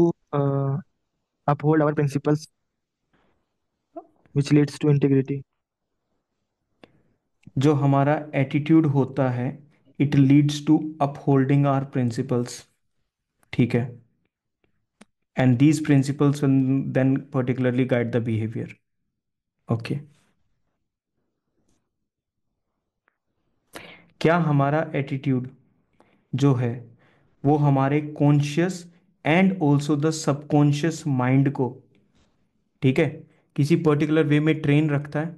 uphold our principles, which leads to integrity. जो हमारा एटीट्यूड होता है, it leads to upholding our principles, ठीक है, and these principles then particularly guide the behaviour. Okay, क्या हमारा attitude जो है वो हमारे conscious and also the subconscious mind को, ठीक है, किसी पर्टिकुलर वे में ट्रेन रखता है?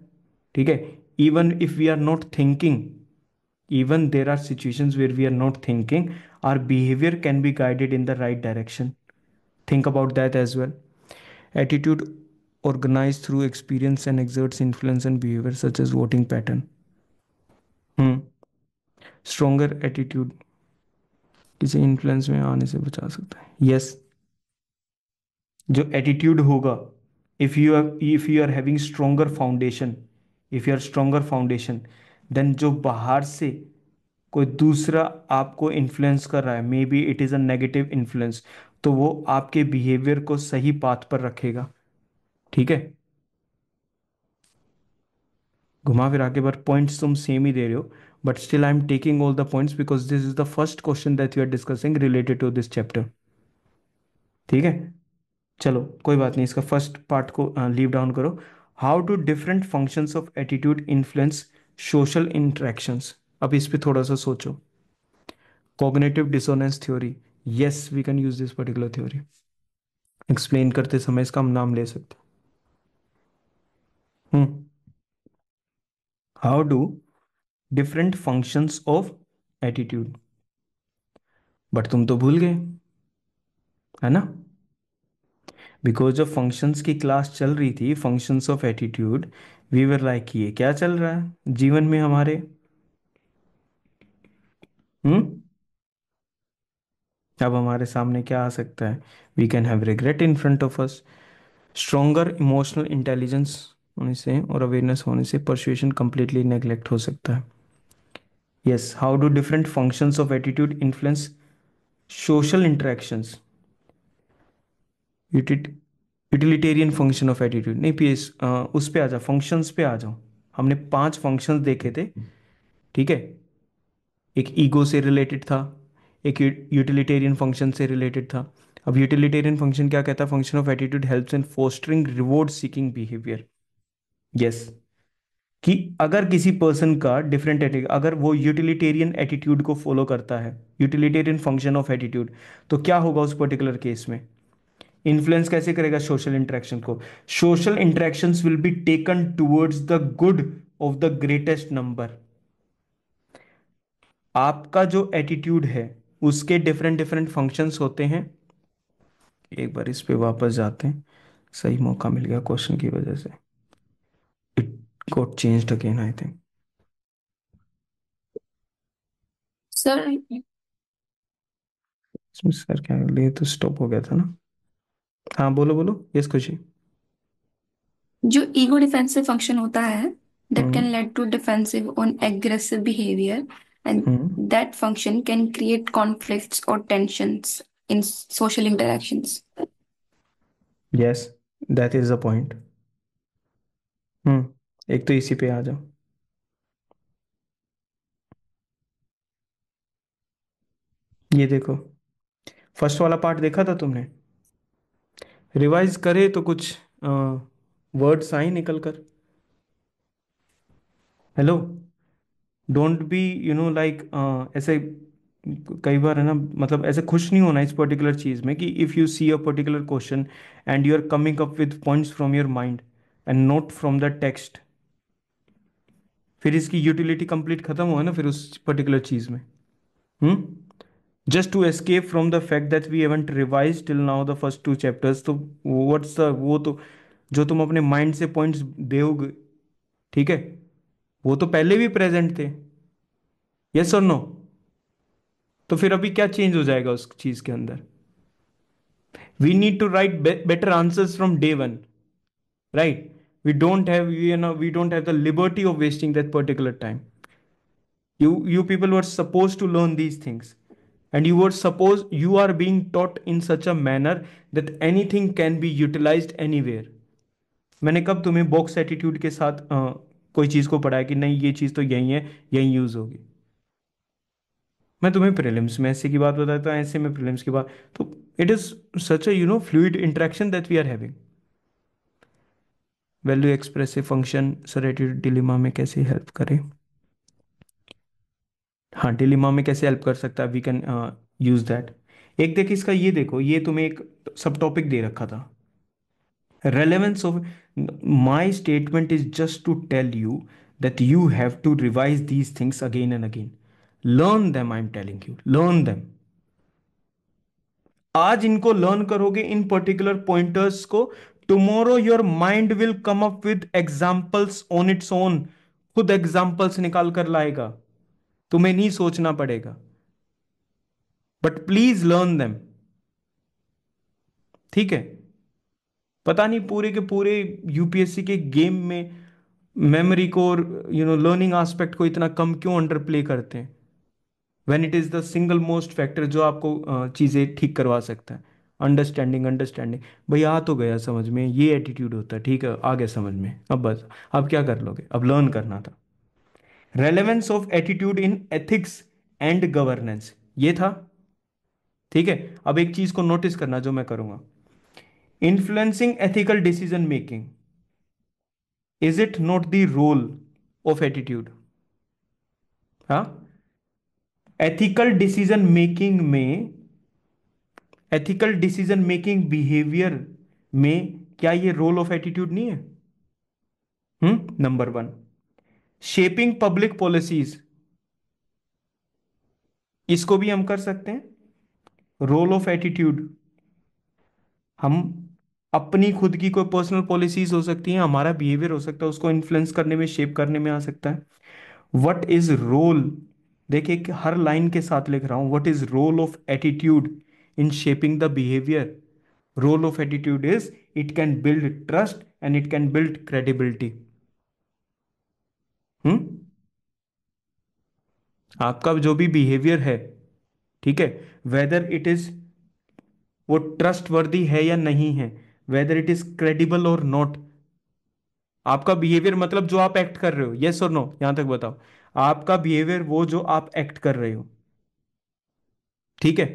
ठीक है, even if we are not thinking, even there are situations where we are not thinking, our behavior can be guided in the right direction. Think about that as well. Attitude organized through experience and exerts influence on behavior such as voting pattern. hmm Stronger attitude किसी influence में आने से बचा सकता है। Yes, जो attitude होगा, if you are having stronger foundation, if you are stronger foundation, then जो बाहर से कोई दूसरा आपको इन्फ्लुएंस कर रहा है, may be it is a negative influence, तो वो आपके बिहेवियर को सही पाथ पर रखेगा। ठीक है, घुमा फिरा के, पर पॉइंट्स तुम सेम ही दे रहे हो, but still I am taking all the points because this is the first question that you are discussing related to this chapter. ठीक है, चलो कोई बात नहीं, इसका फर्स्ट पार्ट को लीव डाउन करो। How do different functions of attitude influence social interactions? अब इस पे थोड़ा सा सोचो। Cognitive dissonance theory, yes we can use this particular theory. Explain करते समय इसका हम नाम ले सकते हैं। How do different functions of attitude, but तुम तो भूल गए, है ना? बिकॉज जब फंक्शंस की क्लास चल रही थी, functions of attitude, we were like ये क्या चल रहा है जीवन में हमारे? हम्म अब हमारे सामने क्या आ सकता है? We can have regret in front of us. Stronger emotional intelligence होने से और अवेयरनेस होने से परसुएशन कंप्लीटली नेग्लेक्ट हो सकता है। Yes, how do different functions of attitude influence social interactions? Utilitarian function of attitude नहीं, पीएस उस पे आ जाओ, फंक्शंस पे आ जाओ। हमने 5 फंक्शंस देखे थे, ठीक है। एक ईगो से रिलेटेड था, एक यूटिलिटेरियन फंक्शन से रिलेटेड था। अब यूटिलिटेरियन फंक्शन क्या कहता है? Function of attitude helps in fostering reward seeking behaviour. Yes, कि अगर किसी पर्सन का डिफरेंट एटीट्यूड, अगर वो यूटिलिटेरियन एटीट्यूड को फॉलो करता है, यूटिलिटेरियन फंक्शन ऑफ एटीट्यूड, तो क्या होगा उस पर्टिकुलर केस में? इन्फ्लुएंस कैसे करेगा सोशल इंटरेक्शन को? Social interactions will be taken towards the good of the greatest number. आपका जो एटीट्यूड है उसके डिफरेंट डिफरेंट फंक्शंस होते हैं। एक बार इस पे वापस जाते हैं, सही मौका मिल गया क्वेश्चन की वजह से। It got changed again I think. Sir, इसमें सर क्या ले तो स्टॉप हो गया था ना। हाँ बोलो बोलो, यस खुशी। जो ईगो डिफेंसिव फंक्शन होता है, that can hmm lead to defensive or aggressive behavior, and hmm that function can create conflicts or tensions in social interactions. Yes, that is the point. एक तो इसी पे आ जाओ। ये देखो, फर्स्ट वाला पार्ट देखा था तुमने? रिवाइज करे तो कुछ वर्ड्स आए निकल कर। हेलो, डोंट बी लाइक ऐसे कई बार है ना, मतलब ऐसे खुश नहीं होना इस पर्टिकुलर चीज़ में कि if you see a particular question and you are coming up with points from your mind and not from the text, फिर इसकी यूटिलिटी कंप्लीट खत्म हुआ ना फिर उस पर्टिकुलर चीज़ में। Hmm just to escape from the fact that we haven't revise till now the first 2 chapters, तो व्हाट्स द, वो तो जो तुम अपने माइंड से पॉइंट्स दोगे, ठीक है, वो तो पहले भी प्रेजेंट थे। यस और नो? तो फिर अभी क्या चेंज हो जाएगा उस चीज के अंदर? We need to write better answers from day one, right? We don't have the liberty of wasting that particular time. You people were supposed to learn these things, and you are being taught in such a manner that anything can be utilized anywhere. मैंने कब तुम्हें box attitude के साथ कोई चीज को पढ़ाया कि नहीं ये चीज तो यही है, यही यूज होगी? मैं तुम्हें प्रीलिम्स में ऐसे की बात बताता हूँ, ऐसे में प्रीलिम्स की बात, तो it is such a fluid interaction that we are having. Value expressive function sir attitude dilemma में कैसे हेल्प करे? हाँ, डिलीमा में कैसे हेल्प कर सकता है, वी कैन यूज दैट। एक देखिए इसका, ये देखो, ये तुम्हें एक सब टॉपिक दे रखा था, relevance of my statement is just to tell you that you have to revise these things again and again. Learn them, I'm telling you, learn them. आज इनको लर्न करोगे इन पर्टिकुलर पॉइंटर्स को, tomorrow your mind will come up with examples on its own. खुद examples निकाल कर लाएगा, तुम्हें नहीं सोचना पड़ेगा। बट प्लीज लर्न देम, ठीक है? पता नहीं पूरे के पूरे यूपीएससी के गेम में मेमोरी को और लर्निंग एस्पेक्ट को इतना कम क्यों अंडर प्ले करते हैं, when it is the single most factor जो आपको चीजें ठीक करवा सकता है। अंडरस्टैंडिंग, अंडरस्टैंडिंग, भाई आ तो गया समझ में, ये एटीट्यूड होता है, ठीक है, आ गया समझ में। अब बस, अब क्या कर लोगे? अब लर्न करना था। Relevance of attitude in ethics and governance, ये था, ठीक है। अब एक चीज को नोटिस करना जो मैं करूंगा, influencing ethical decision making, is it not the role of attitude? हाँ, एथिकल डिसीजन मेकिंग में, एथिकल डिसीजन मेकिंग बिहेवियर में क्या ये रोल ऑफ एटीट्यूड नहीं है? नंबर 1, शेपिंग पब्लिक पॉलिसीज, इसको भी हम कर सकते हैं रोल ऑफ एटीट्यूड। हम अपनी खुद की कोई पर्सनल पॉलिसीज हो सकती हैं, हमारा बिहेवियर हो सकता है, उसको इन्फ्लुएंस करने में, शेप करने में आ सकता है। व्हाट इज रोल, देखिए कि हर लाइन के साथ लिख रहा हूं, what is role of attitude in shaping the behaviour? Role of attitude is it can build trust and it can build credibility. Hmm आपका जो भी बिहेवियर है, ठीक है, वेदर इट इज, वो ट्रस्ट वर्दी है या नहीं है, वेदर इट इज क्रेडिबल और नॉट, आपका बिहेवियर मतलब जो आप एक्ट कर रहे हो, यस और नो, यहां तक बताओ। आपका बिहेवियर वो जो आप एक्ट कर रहे हो, ठीक है।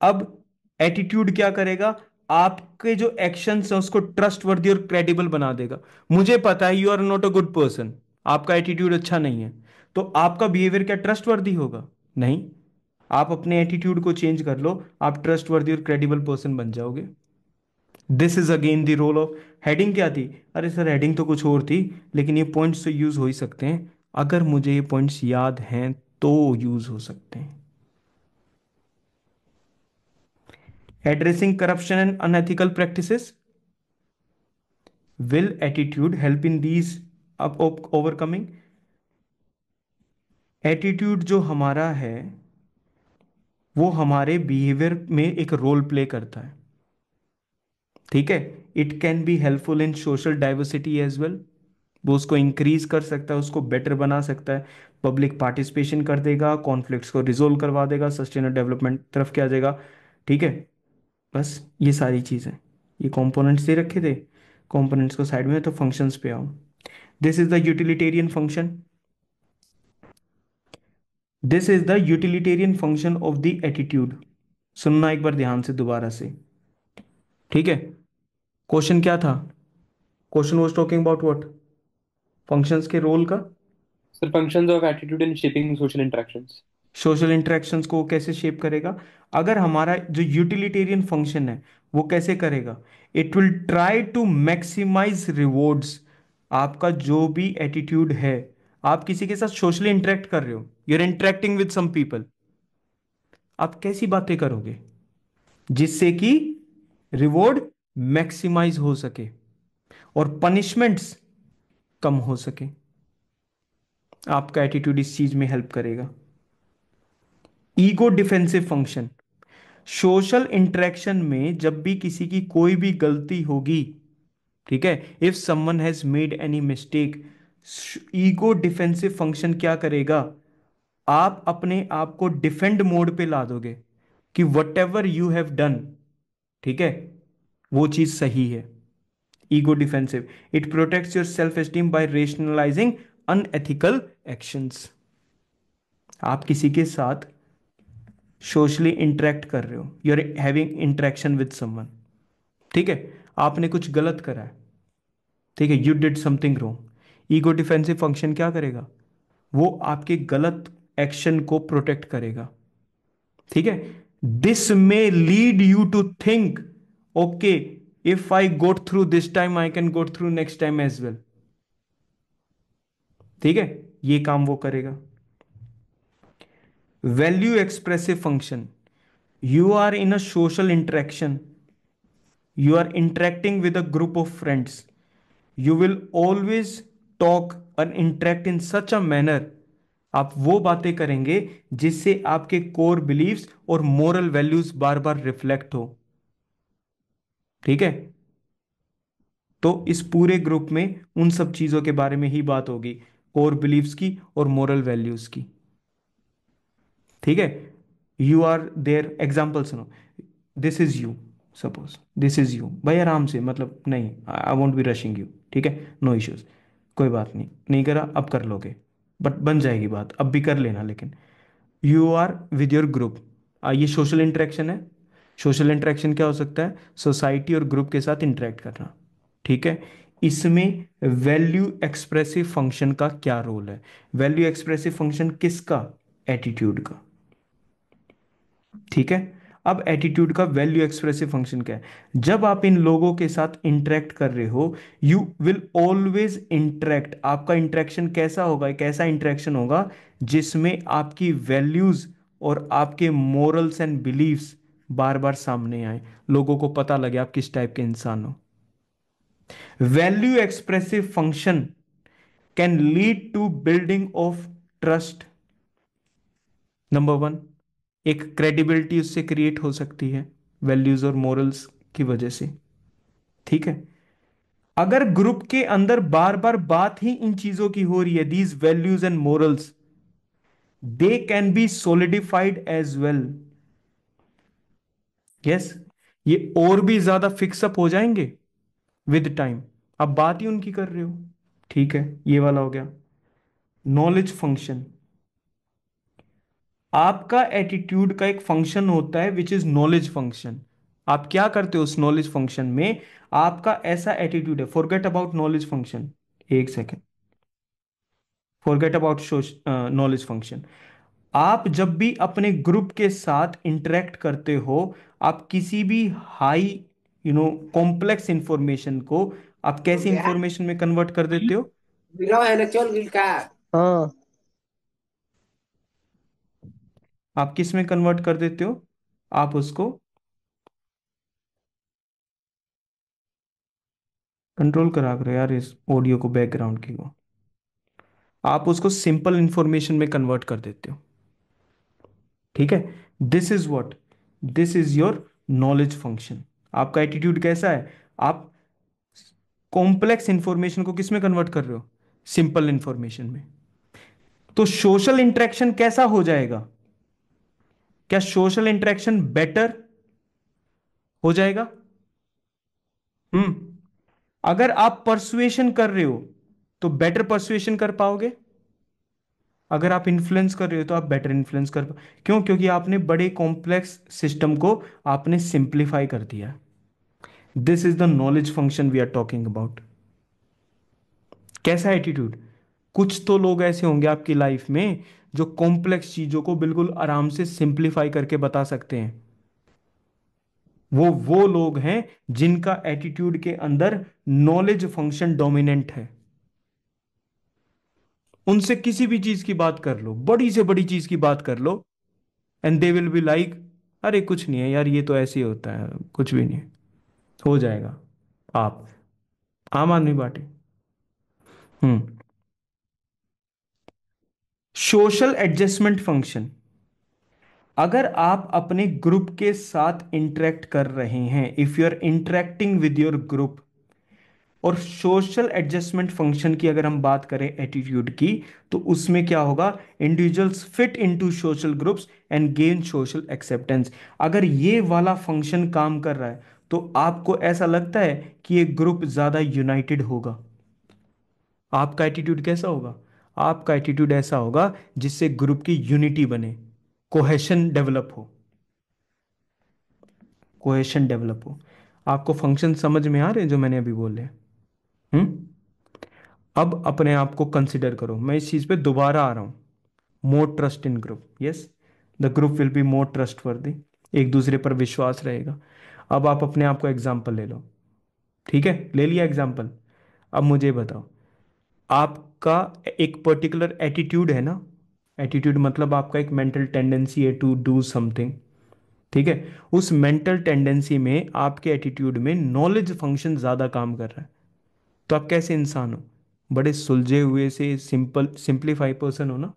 अब एटीट्यूड क्या करेगा? आपके जो एक्शंस हैं उसको ट्रस्टवर्दी और क्रेडिबल बना देगा। मुझे पता है you are not a good person, आपका एटीट्यूड अच्छा नहीं है, तो आपका बिहेवियर क्या ट्रस्टवर्दी होगा? नहीं। आप अपने एटीट्यूड को चेंज कर लो, आप ट्रस्टवर्दी और क्रेडिबल पर्सन बन जाओगे। This is again the role of heading. क्या थी? अरे सर हेडिंग तो कुछ और थी, लेकिन ये पॉइंट्स तो यूज हो ही सकते हैं। अगर मुझे ये पॉइंट्स याद हैं तो यूज हो सकते हैं। Addressing corruption and unethical practices, will attitude help in these overcoming? Attitude जो हमारा है वो हमारे बिहेवियर में एक रोल प्ले करता है, ठीक है। It can be helpful in social diversity as well. वो उसको इंक्रीज कर सकता है, उसको बेटर बना सकता है। पब्लिक पार्टिसिपेशन कर देगा, कॉन्फ्लिक्ट्स को रिजोल्व करवा देगा, सस्टेनेबल डेवलपमेंट तरफ क्या आ जाएगा, ठीक है। बस ये सारी चीज़ें, ये कंपोनेंट्स दे रखे थे, कंपोनेंट्स को साइड में, तो फंक्शंस पे आओ। This is the utilitarian function. This is the utilitarian function of the attitude. सुनना एक बार ध्यान से दोबारा से, ठीक है। क्वेश्चन क्या था? Question was talking about what? Functions के रोल का। Sir functions of attitude in shaping social interactions. Social interactions को कैसे शेप करेगा? अगर हमारा जो यूटिलिटेरियन फंक्शन है वो कैसे करेगा? It will try to maximise rewards. आपका जो भी एटीट्यूड है, आप किसी के साथ सोशली इंटरेक्ट कर रहे हो, you are interacting with some people, आप कैसी बातें करोगे जिससे कि रिवॉर्ड मैक्सिमाइज हो सके और पनिशमेंट्स कम हो सके? आपका एटीट्यूड इस चीज में हेल्प करेगा। Ego defensive function, social interaction में जब भी किसी की कोई भी गलती होगी, ठीक है, if someone has made any mistake, ego defensive function क्या करेगा? आप अपने आप को डिफेंड मोड पे ला दोगे कि whatever you have done, ठीक है, वो चीज सही है। Ego defensive, it protects your self esteem by rationalising unethical actions. आप किसी के साथ सोशली इंटरेक्ट कर रहे हो, you are having interaction with someone, ठीक है, आपने कुछ गलत करा है, ठीक है, you did something wrong. Ego defensive function क्या करेगा? वो आपके गलत एक्शन को प्रोटेक्ट करेगा, ठीक है। This may lead you to think, okay, if I got through this time I can got through next time as well, ठीक है, ये काम वो करेगा। Value expressive function, you are in a social interaction, you are interacting with a group of friends, you will always talk and interact in such a manner, आप वो बातें करेंगे जिससे आपके कोर बिलीव्स और मोरल वैल्यूज बार बार reflect हो, ठीक है। तो इस पूरे ग्रुप में उन सब चीजों के बारे में ही बात होगी, कोर बिलीव्स की और मोरल वैल्यूज की, ठीक है। यू आर देयर, एग्जाम्पल सुनो, this is you, suppose this is you, भाई आराम से, मतलब नहीं, I won't be rushing you, ठीक है, नो इश्यूज, कोई बात नहीं, नहीं करा अब कर लोगे, बट बन जाएगी बात, अब भी कर लेना। लेकिन you are with your group, ये सोशल इंटरेक्शन है। सोशल इंटरेक्शन क्या हो सकता है? सोसाइटी और ग्रुप के साथ इंटरेक्ट करना, ठीक है। इसमें वैल्यू एक्सप्रेसिव फंक्शन का क्या रोल है? वैल्यू एक्सप्रेसिव फंक्शन किसका? एटीट्यूड का, ठीक है। अब एटीट्यूड का वैल्यू एक्सप्रेसिव फंक्शन क्या है? जब आप इन लोगों के साथ इंटरेक्ट कर रहे हो, यू विल ऑलवेज इंटरेक्ट। आपका इंटरेक्शन कैसा होगा? एक ऐसा इंटरेक्शन होगा जिसमें आपकी वैल्यूज और आपके मोरल्स एंड बिलीव्स बार बार सामने आए, लोगों को पता लगे आप किस टाइप के इंसान हो। Value expressive function can lead to building of trust. Number one, एक क्रेडिबिलिटी उससे क्रिएट हो सकती है वैल्यूज और मोरल्स की वजह से, ठीक है। अगर ग्रुप के अंदर बार बार बात ही इन चीजों की हो रही है, these values and morals, they can be solidified as well. Yes, ये और भी ज्यादा फिक्सअप हो जाएंगे विद टाइम, आप बात ही उनकी कर रहे हो। ठीक है, ये वाला हो गया नॉलेज फंक्शन। आपका एटीट्यूड का एक फंक्शन होता है विच इज नॉलेज फंक्शन। आप क्या करते हो उस नॉलेज फंक्शन में? आपका ऐसा एटीट्यूड है, फॉरगेट अबाउट नॉलेज फंक्शन, एक second, forget about knowledge function. आप जब भी अपने ग्रुप के साथ इंटरेक्ट करते हो, आप किसी भी हाई कॉम्प्लेक्स इंफॉर्मेशन को आप कैसी इंफॉर्मेशन में कन्वर्ट कर देते हो? हाँ। आप किस में कन्वर्ट कर देते हो? आप उसको कंट्रोल करा करो यार इस ऑडियो को, बैकग्राउंड की को। आप उसको सिंपल इंफॉर्मेशन में कन्वर्ट कर देते हो। ठीक है, this is what, this is your knowledge function. आपका एटीट्यूड कैसा है? आप कॉम्प्लेक्स इंफॉर्मेशन को किस में कन्वर्ट कर रहे हो? सिंपल इंफॉर्मेशन में। तो सोशल इंटरेक्शन कैसा हो जाएगा? क्या सोशल इंटरेक्शन बेटर हो जाएगा? हम्म। अगर आप परसुएशन कर रहे हो तो बेटर परसुएशन कर पाओगे। अगर आप इन्फ्लुएंस कर रहे हो तो आप बेटर इन्फ्लुएंस कर क्यों? क्योंकि आपने बड़े कॉम्प्लेक्स सिस्टम को आपने सिंप्लीफाई कर दिया। This is the knowledge function we are talking about. कैसा एटीट्यूड? कुछ तो लोग ऐसे होंगे आपकी लाइफ में जो कॉम्प्लेक्स चीजों को बिल्कुल आराम से सिंप्लीफाई करके बता सकते हैं। वो लोग हैं जिनका एटीट्यूड के अंदर नॉलेज फंक्शन डोमिनेंट है। उनसे किसी भी चीज की बात कर लो, बड़ी से बड़ी चीज की बात कर लो, and they will be like, अरे कुछ नहीं है यार, ये तो ऐसे ही होता है, कुछ भी नहीं है, हो जाएगा। आप Aam Aadmi Party. Hmm. Social adjustment function. अगर आप अपने ग्रुप के साथ इंटरेक्ट कर रहे हैं, if you are interacting with your group, और सोशल एडजस्टमेंट फंक्शन की अगर हम बात करें एटीट्यूड की, तो उसमें क्या होगा? Individuals fit into social groups and gain social acceptance. अगर ये वाला फंक्शन काम कर रहा है तो आपको ऐसा लगता है कि ये ग्रुप ज्यादा यूनाइटेड होगा। आपका एटीट्यूड कैसा होगा? आपका एटीट्यूड ऐसा होगा जिससे ग्रुप की यूनिटी बने, कोहेशन डेवलप हो, कोहेशन डेवलप हो। आपको फंक्शन समझ में आ रहे हैं जो मैंने अभी बोले? हम्म। अब अपने आप को कंसिडर करो, मैं इस चीज पे दोबारा आ रहा हूं। More trust in group, yes, the group will be more trustworthy. एक दूसरे पर विश्वास रहेगा। अब आप अपने आप को एग्जाम्पल ले लो। ठीक है, ले लिया एग्जाम्पल। अब मुझे बताओ, आपका एक पर्टिकुलर एटीट्यूड है ना? एटीट्यूड मतलब आपका एक मेंटल टेंडेंसी है टू डू समथिंग। ठीक है, उस मेंटल टेंडेंसी में, आपके एटीट्यूड में नॉलेज फंक्शन ज्यादा काम कर रहा है। तो आप कैसे इंसान हो? बड़े सुलझे हुए से सिंपलीफाई पर्सन हो ना,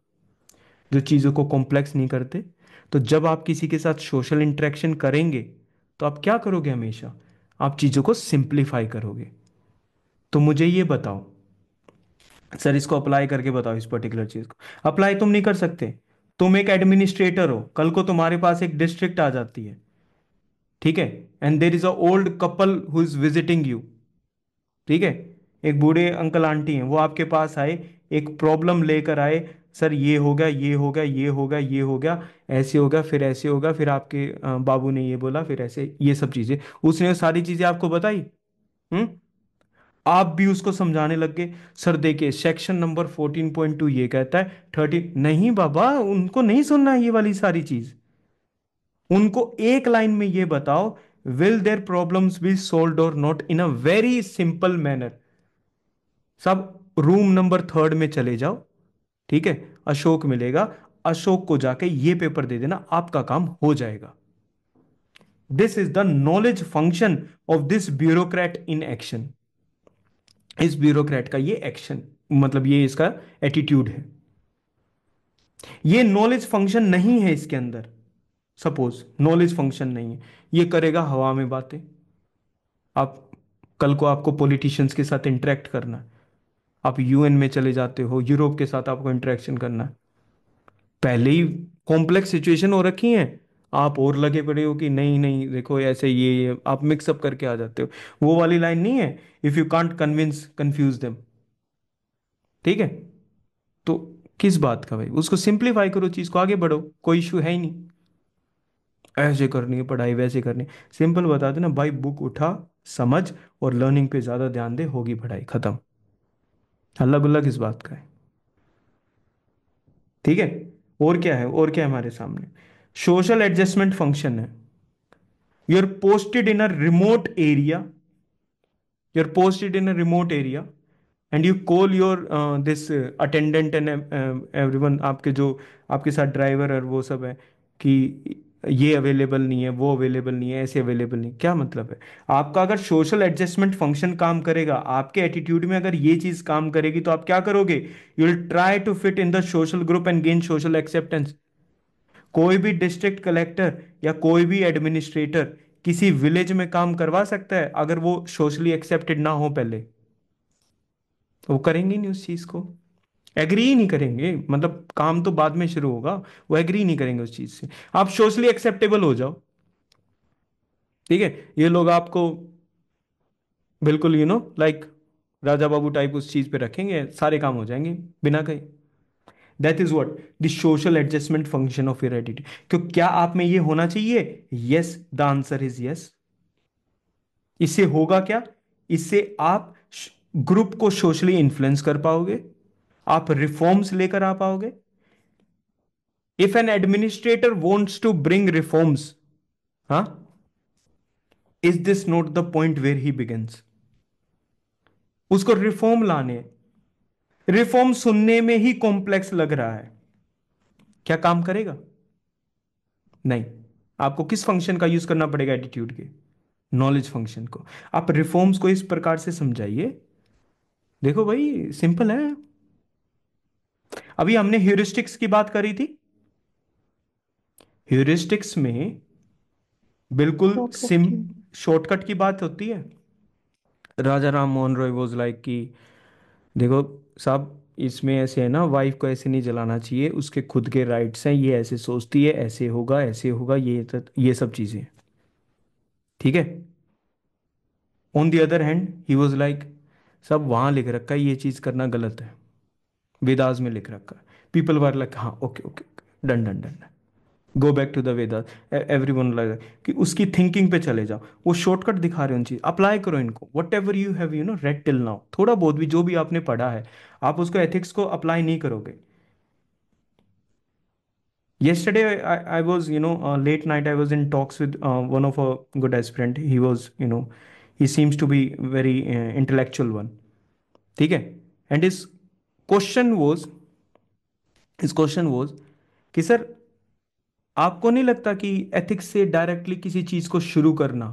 जो चीज़ों को कॉम्प्लेक्स नहीं करते। तो जब आप किसी के साथ सोशल इंटरेक्शन करेंगे तो आप क्या करोगे? हमेशा आप चीज़ों को सिंपलीफाई करोगे। तो मुझे ये बताओ सर, इसको अप्लाई करके बताओ, इस पर्टिकुलर चीज़ को अप्लाई तुम नहीं कर सकते। तुम एक एडमिनिस्ट्रेटर हो, कल को तुम्हारे पास एक डिस्ट्रिक्ट आ जाती है, ठीक है, and there is a old couple who is visiting you. ठीक है, एक बूढ़े अंकल आंटी हैं, वो आपके पास आए, एक प्रॉब्लम लेकर आए, सर ये हो गया, ये हो गया, ये हो गया, ये हो गया, ऐसे होगा, फिर ऐसे होगा, फिर आपके बाबू ने ये बोला, फिर ऐसे, ये सब चीजें उसने, वो सारी चीजें आपको बताई। हम्म। आप भी उसको समझाने लग गए, सर देखिए सेक्शन नंबर 14.2 ये कहता है, 30 नहीं बाबा, उनको नहीं सुनना है ये वाली सारी चीज। उनको एक लाइन में ये बताओ, will their problems be solve और not, in a very simple manner. सब रूम नंबर 3 में चले जाओ, ठीक है, अशोक मिलेगा, अशोक को जाके ये पेपर दे देना, आपका काम हो जाएगा। This is the knowledge function of this bureaucrat in action. इस ब्यूरोक्रेट का ये एक्शन, मतलब ये इसका एटीट्यूड है। ये नॉलेज फंक्शन नहीं है इसके अंदर। सपोज नॉलेज फंक्शन नहीं है, ये करेगा हवा में बातें। आप कल को आपको पॉलिटिशियंस के साथ इंटरेक्ट करना है, आप यूएन में चले जाते हो, यूरोप के साथ आपको इंटरेक्शन करना है, पहले ही कॉम्प्लेक्स सिचुएशन हो रखी है, आप और लगे पड़े हो कि नहीं नहीं देखो ऐसे ये आप मिक्सअप करके आ जाते हो। वो वाली लाइन नहीं है, if you can't convince confuse them. ठीक है, तो किस बात का भाई, उसको सिंप्लीफाई करो, चीज को आगे बढ़ो, कोई इशू है ही नहीं। ऐसे करनी है पढ़ाई, वैसे करनी है। सिंपल बता देना भाई, बुक उठा, समझ और लर्निंग पे ज्यादा ध्यान दे, होगी पढ़ाई खत्म। हल्ला गुल्ला किस बात का है। ठीक है, और क्या है, और क्या है हमारे सामने, सोशल एडजस्टमेंट फंक्शन है। You're posted in a remote area, you're posted in a remote area and you call your this attendant and everyone, आपके जो आपके साथ ड्राइवर और वो सब है, कि ये अवेलेबल नहीं है, वो अवेलेबल नहीं है, ऐसे अवेलेबल नहीं, क्या मतलब है। आपका अगर सोशल एडजस्टमेंट फंक्शन काम करेगा, आपके एटीट्यूड में अगर ये चीज काम करेगी, तो आप क्या करोगे, you will try to fit in the social group and gain social acceptance. कोई भी डिस्ट्रिक्ट कलेक्टर या कोई भी एडमिनिस्ट्रेटर किसी विलेज में काम करवा सकता है, अगर वो सोशली एक्सेप्टेड ना हो पहले, तो वो करेंगे नहीं उस चीज को, एग्री ही नहीं करेंगे, मतलब काम तो बाद में शुरू होगा, वो एग्री नहीं करेंगे उस चीज से। आप सोशली एक्सेप्टेबल हो जाओ, ठीक है, ये लोग आपको बिल्कुल लाइक राजा बाबू टाइप उस चीज पे रखेंगे, सारे काम हो जाएंगे बिना कहे। That is what the social adjustment function of your attitude. क्यों, क्या आप में ये होना चाहिए, yes, the answer is yes. इससे होगा क्या, इससे आप ग्रुप को सोशली इन्फ्लुएंस कर पाओगे, आप रिफॉर्म्स लेकर आ पाओगे। If an administrator wants to bring reforms, हाँ, is this not the point where he begins. उसको रिफॉर्म लाने, रिफॉर्म सुनने में ही कॉम्प्लेक्स लग रहा है, क्या काम करेगा, नहीं। आपको किस फंक्शन का यूज करना पड़ेगा एटीट्यूड के, नॉलेज फंक्शन को। आप रिफॉर्म्स को इस प्रकार से समझाइए, देखो भाई सिंपल है। अभी हमने ह्यूरिस्टिक्स की बात करी थी, ह्यूरिस्टिक्स में बिल्कुल शॉर्टकट की। शॉर्टकट की बात होती है। राजा राम मोहन रॉय वाज लाइक कि देखो साहब, इसमें ऐसे है ना, वाइफ को ऐसे नहीं जलाना चाहिए, उसके खुद के राइट्स हैं, ये ऐसे सोचती है, ऐसे होगा ऐसे होगा, ये सब चीजें, ठीक है। On the other hand he was like, सब वहां लिख रखा है ये चीज करना गलत है, वेदास में लिख रखा है। पीपल वर लाइक हाँ okay okay, done done done, go back to the Vedas. Everyone like कि उसकी थिंकिंग पे चले जाओ, वो शॉर्टकट दिखा रहे हैं उन चीज, अप्लाई करो इनको, what ever you have read till now, थोड़ा बहुत भी जो भी आपने पढ़ा है, आप उसको एथिक्स को अप्लाई नहीं करोगे। Yesterday, I was, late night, I was in talks with one of a good aspirant. He was, he seems to be very intellectual one. ठीक है, and question was, his question was कि sir आपको नहीं लगता कि ethics से directly किसी चीज को शुरू करना,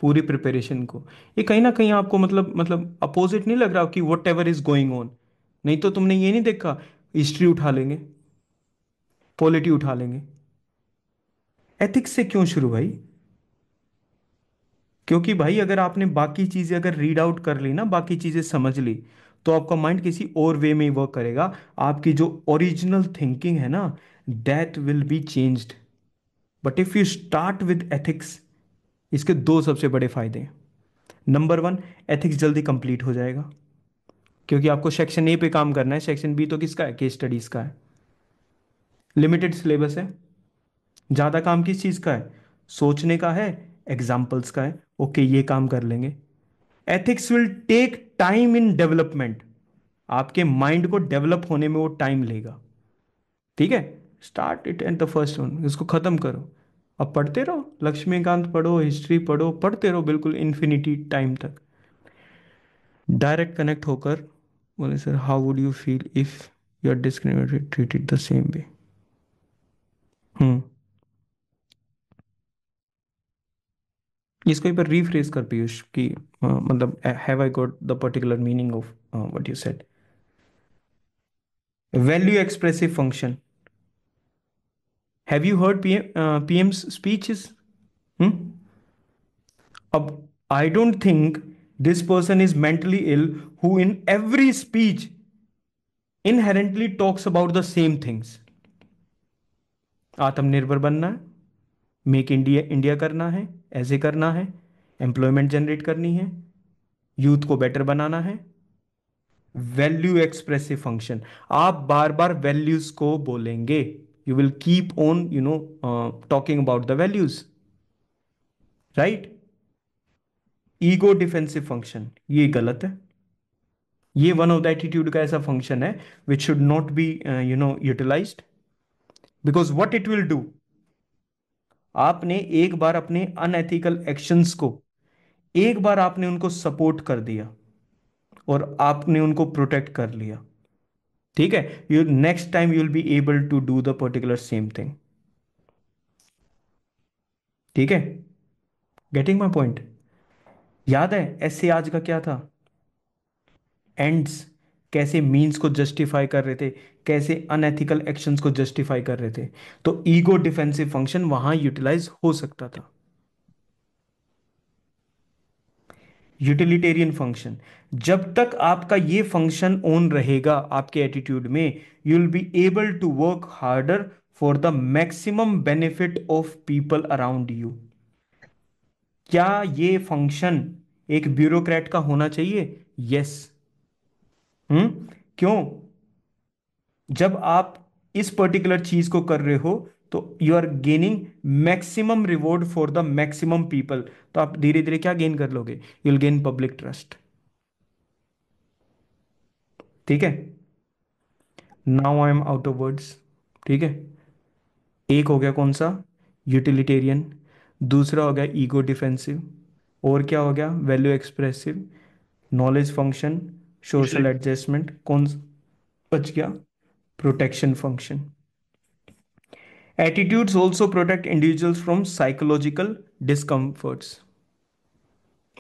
पूरी प्रिपरेशन को, ये कहीं ना कहीं आपको मतलब अपोजिट नहीं लग रहा कि what ever is going on. नहीं तो तुमने ये नहीं देखा, हिस्ट्री उठा लेंगे, पॉलिटी उठा लेंगे, एथिक्स से क्यों शुरू भाई। क्योंकि भाई अगर आपने बाकी चीजें अगर रीड आउट कर ली ना, बाकी चीजें समझ ली, तो आपका माइंड किसी और वे में वर्क करेगा, आपकी जो ओरिजिनल थिंकिंग है ना, that will be changed. But if you start with ethics, इसके दो सबसे बड़े फायदे हैं। नंबर वन, एथिक्स जल्दी कंप्लीट हो जाएगा, क्योंकि आपको सेक्शन ए पे काम करना है, सेक्शन बी तो किसका है, केस स्टडीज का है, लिमिटेड सिलेबस है। ज्यादा काम किस चीज का है, सोचने का है, एग्जाम्पल्स का है, ओके ये काम कर लेंगे। Ethics will take time in development, आपके माइंड को डेवलप होने में वो टाइम लेगा, ठीक है। Start it at the first one, इसको खत्म करो, अब पढ़ते रहो, लक्ष्मीकांत पढ़ो, हिस्ट्री पढ़ो, पढ़ते रहो बिल्कुल इन्फिनिटी टाइम तक। डायरेक्ट कनेक्ट होकर बोले sir how would you feel if you are discriminated treated the same way. हम्म, इसको एक बार रीफ्रेज कर पीयूष कि मतलब have I got the particular meaning of what you said. Value expressive function, have you heard PMs speeches. अब I don't think this person is mentally ill who in every speech inherently talks about the same things. आत्मनिर्भर बनना है, make India India करना है, ऐसे करना है, employment generate करनी है, यूथ को बेटर बनाना है। वैल्यू एक्सप्रेसिव फंक्शन, आप बार बार वैल्यूज को बोलेंगे, you will keep on talking about the values, right. Ego defensive function, ये गलत है। ये वन ऑफ द एटीट्यूड का ऐसा फंक्शन है which should not be utilised, because what it will do, आपने एक बार अपने अनएथिकल एक्शंस को, एक बार आपने उनको सपोर्ट कर दिया और आपने उनको प्रोटेक्ट कर लिया, ठीक है, you next time you will be able to do the particular same thing, ठीक है। Getting my point? याद है ऐसे आज का क्या था? एंड्स कैसे मीन्स को जस्टिफाई कर रहे थे, कैसे अनएथिकल एक्शंस को जस्टिफाई कर रहे थे, तो ईगो डिफेंसिव फंक्शन वहां यूटिलाइज हो सकता था। यूटिलिटेरियन फंक्शन, जब तक आपका ये फंक्शन ऑन रहेगा आपके एटीट्यूड में, you will be able to work harder for the maximum benefit of people around you. क्या ये फंक्शन एक ब्यूरोक्रेट का होना चाहिए? यस। क्यों? जब आप इस पर्टिकुलर चीज को कर रहे हो तो you are gaining maximum reward for the maximum people, तो आप धीरे धीरे क्या गेन कर लोगे? You will gain public trust, ठीक है। Now I am out of words, ठीक है। एक हो गया कौन सा? यूटिलिटेरियन। दूसरा हो गया ईगो डिफेंसिव। और क्या हो गया? Value expressive, knowledge function, social adjustment. कौन बच गया? Protection function. Attitudes also protect individuals from psychological discomforts.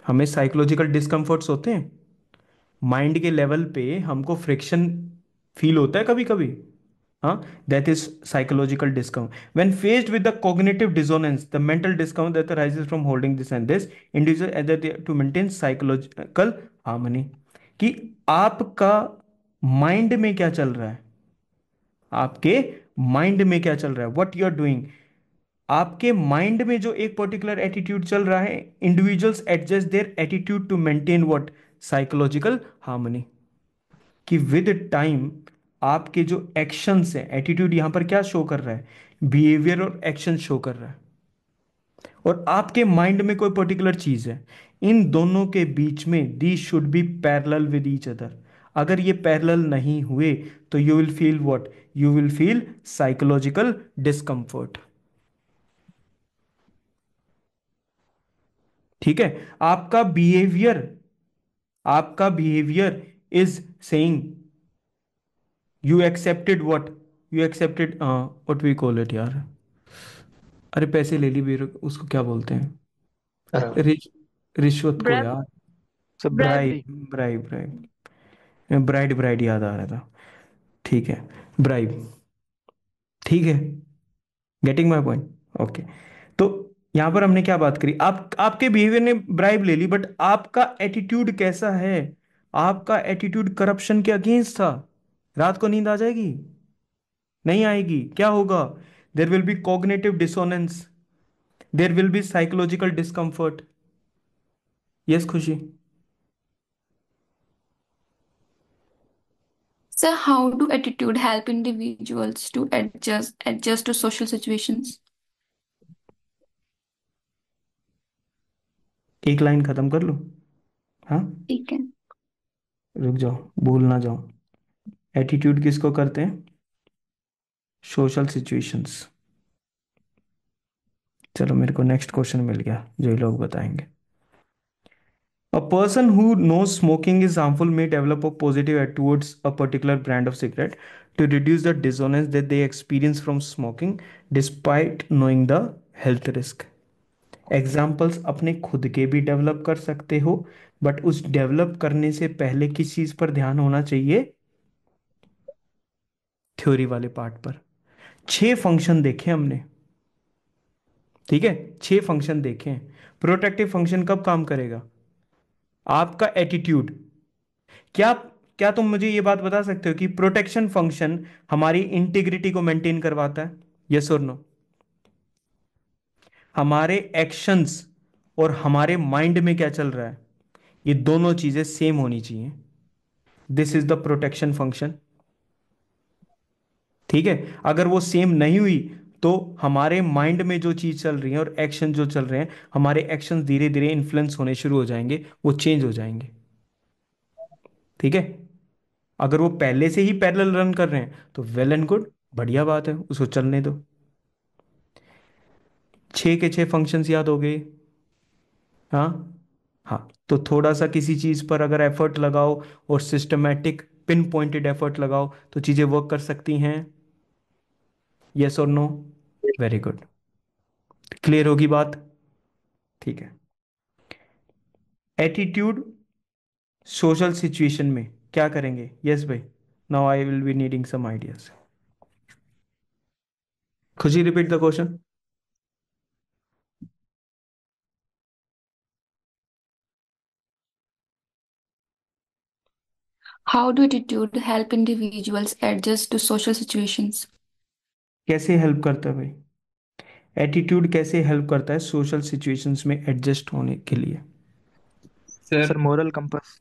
हमें साइकोलॉजिकल डिस्कम्फर्ट्स होते हैं, माइंड के लेवल पे हमको फ्रिक्शन फील होता है कभी कभी, हाँ, that is psychological discomfort. When faced with the cognitive dissonance, the mental discomfort that arises from holding this and this, individual either to maintain psychological harmony, कि आपका माइंड में क्या चल रहा है, आपके माइंड में क्या चल रहा है, व्हाट यू आर डूइंग, आपके माइंड में जो एक पर्टिकुलर एटीट्यूड चल रहा है, individuals adjust their attitude to maintain what? Psychological harmony. कि विद टाइम आपके जो एक्शंस है, एटीट्यूड यहां पर क्या शो कर रहा है? बिहेवियर और एक्शन शो कर रहा है, और आपके माइंड में कोई पर्टिकुलर चीज है, इन दोनों के बीच में they should be parallel with each other. अगर ये पैरेलल नहीं हुए तो you will feel what? You will feel psychological discomfort, ठीक है। आपका behaviour is saying you accepted what? You accepted what we call it यार, अरे पैसे ले ली उसको क्या बोलते हैं? बराबर। रिश, रिश्वत को ब्रेब यार। सब bribe, bribery. Bribe, bribe, bride, bride याद आ रहा था, ठीक है, ब्राइब, ठीक है। Getting my point? ओके। तो यहां पर हमने क्या बात करी? आपके बिहेवियर ने ब्राइब ले ली, बट आपका एटीट्यूड कैसा है? आपका एटीट्यूड करप्शन के अगेंस्ट था। रात को नींद आ जाएगी? नहीं आएगी। क्या होगा? देर will B cognitive dissonance, there will B psychological discomfort. Yes खुशी? So how do attitude help individuals to adjust to social situations? एक लाइन खत्म कर लो, हाँ, ठीक है। रुक जाओ, भूल ना जाओ। एटीट्यूड किसको करते हैं? Social situations. चलो मेरे को नेक्स्ट क्वेश्चन मिल गया जो ये लोग बताएंगे। A person who knows smoking is harmful may develop a positive attitude towards a particular brand of cigarette to reduce the dissonance that they experience from smoking despite knowing the health risk. Examples अपने खुद के भी develop कर सकते हो, but उस develop करने से पहले किस चीज पर ध्यान होना चाहिए? थ्योरी वाले पार्ट पर। 6 फंक्शन देखे हमने, ठीक है, 6 फंक्शन देखे हैं। प्रोटेक्टिव फंक्शन कब काम करेगा? आपका एटीट्यूड। क्या क्या तुम मुझे ये बात बता सकते हो कि प्रोटेक्शन फंक्शन हमारी इंटीग्रिटी को मेंटेन करवाता है? यस और नो? हमारे एक्शंस और हमारे माइंड में क्या चल रहा है, ये दोनों चीजें सेम होनी चाहिए। This is the protection function. ठीक है। अगर वो सेम नहीं हुई तो हमारे माइंड में जो चीज चल रही है और एक्शन जो चल रहे हैं, हमारे एक्शन धीरे धीरे इन्फ्लुएंस होने शुरू हो जाएंगे, वो चेंज हो जाएंगे। ठीक है। अगर वो पहले से ही पैरेलल रन कर रहे हैं तो वेल एंड गुड, बढ़िया बात है, उसको चलने दो। 6 के 6 फंक्शंस याद हो गए। हाँ। हाँ, तो थोड़ा सा किसी चीज पर अगर एफर्ट लगाओ और सिस्टमैटिक पिन पॉइंटेड एफर्ट लगाओ तो चीजें वर्क कर सकती हैं। यस और नो? Very good. क्लियर होगी बात? ठीक है। एटीट्यूड सोशल सिचुएशन में क्या करेंगे? यस भाई। Now I will be needing some ideas. Khushi, repeat the question. How do attitude help individuals adjust to social situations? कैसे हेल्प करता है भाई? एटीट्यूड कैसे हेल्प करता है सोशल सिचुएशंस में एडजस्ट होने के लिए? Sir sir moral compass.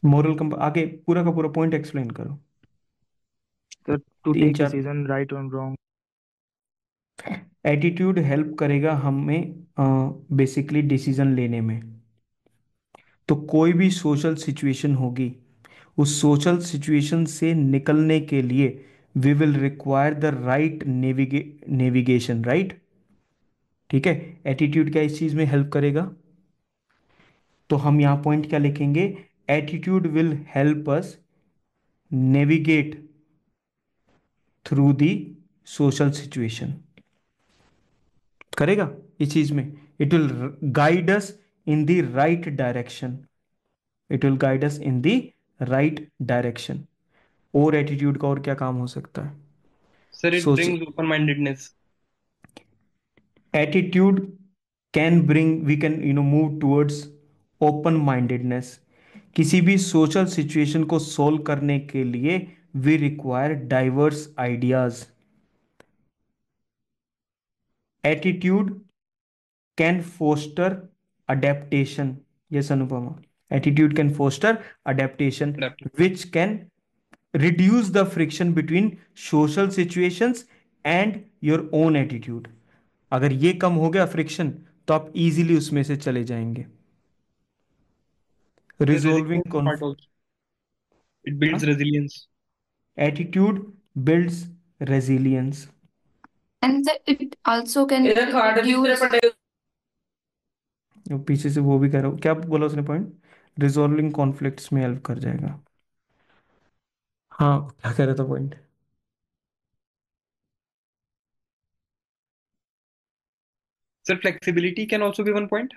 Moral कंप आगे पूरा का पूरा पॉइंट एक्सप्लेन करो। सर टू तीन टेक चार। डिसीजन राइट और रॉन्ग। एटीट्यूड हेल्प करेगा हमें बेसिकली डिसीजन लेने में। तो कोई भी सोशल सिचुएशन होगी, उस सोशल सिचुएशन से निकलने के लिए we will require the right navigation, right? ठीक है। एटीट्यूड क्या इस चीज में हेल्प करेगा? तो हम यहां पॉइंट क्या लिखेंगे? Attitude will help us navigate through the social situation. करेगा इस चीज में। It will guide us in the right direction. It will guide us in the right direction. और एटीट्यूड का और क्या काम हो सकता है? सर इट सोच। Brings open mindedness. Attitude can bring, we can move towards open mindedness. किसी भी सोशल सिचुएशन को सोल्व करने के लिए we require diverse ideas. Attitude can foster adaptation. Yes Anupama? Attitude can foster adaptation which can reduce the friction between social situations and your own attitude। अगर ये कम हो गया फ्रिक्शन तो आप इजीली उसमें से चले जाएंगे। Sir resolving resilience कॉन्फ part also, it builds resilience. Attitude builds resilience. And it also can reduce. पीछे से वो भी कह रहा हूँ, क्या बोला उसने पॉइंट? रिजोल्विंग कॉन्फ्लिक्ट्स में हेल्प कर जाएगा। हाँ, क्या कह रहा था point? Sir flexibility can also be one point.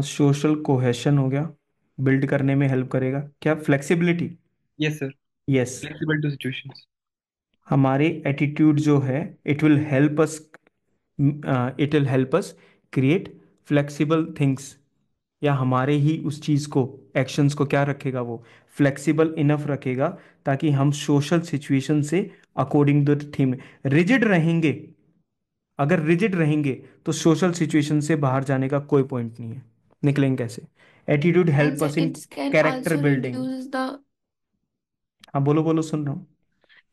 Social cohesion हो गया, बिल्ड करने में हेल्प करेगा क्या? Flexibility. Yes sir, yes. Flexible to situations. हमारे एटीट्यूड जो है, it will help us, it will help us create flexible things. या हमारे ही उस चीज़ को, एक्शंस को क्या रखेगा? वो फ्लेक्सिबल इनफ रखेगा ताकि हम सोशल सिचुएशन से अकॉर्डिंग द थीम रिजिड रहेंगे। अगर रिजिड रहेंगे तो सोशल सिचुएशन से बाहर जाने का कोई पॉइंट नहीं है। निकलेंगे कैसे? Attitude And help us in it can character also building. reduce the हाँ बोलो बोलो, सुन रहा हूँ।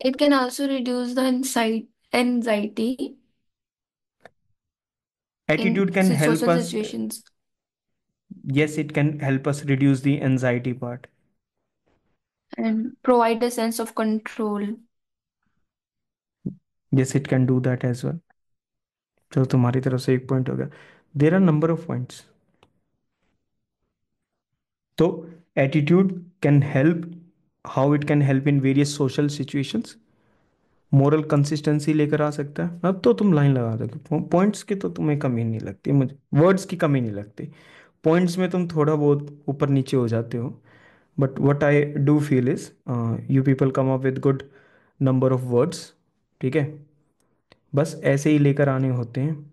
it can also reduce the anxiety in attitude can help social us, situations. yes, it can help us reduce the anxiety part. And provide a sense of control. Yes, it can do that as well. चलो तुम्हारी तरफ से एक point हो गया। There are number of points. तो attitude can help, how it can help in various social situations. Moral consistency लेकर आ सकता है। अब तो तुम लाइन लगा दोगे, पॉइंट्स की तो तुम्हें कमी नहीं लगती, मुझे वर्ड्स की कमी नहीं लगती। पॉइंट्स में तुम थोड़ा बहुत ऊपर नीचे हो जाते हो, but what I do feel is you people come up with good number of words. ठीक है, बस ऐसे ही लेकर आने होते हैं।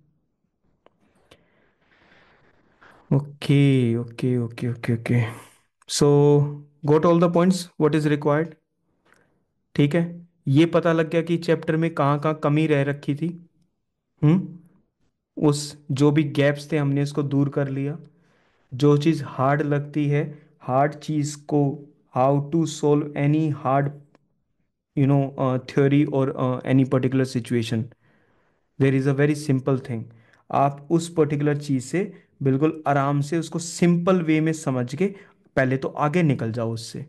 Okay okay okay okay okay. So got all the points what is required. ठीक है। ये पता लग गया कि चैप्टर में कहाँ कहाँ कमी रह रखी थी। हम्म। उस जो भी गैप्स थे हमने इसको दूर कर लिया। जो चीज़ हार्ड लगती है, हार्ड चीज़ को, how to solve any hard theory और any particular situation, there is a very simple thing. आप उस पर्टिकुलर चीज़ से बिल्कुल आराम से उसको सिंपल वे में समझ के पहले तो आगे निकल जाओ उससे।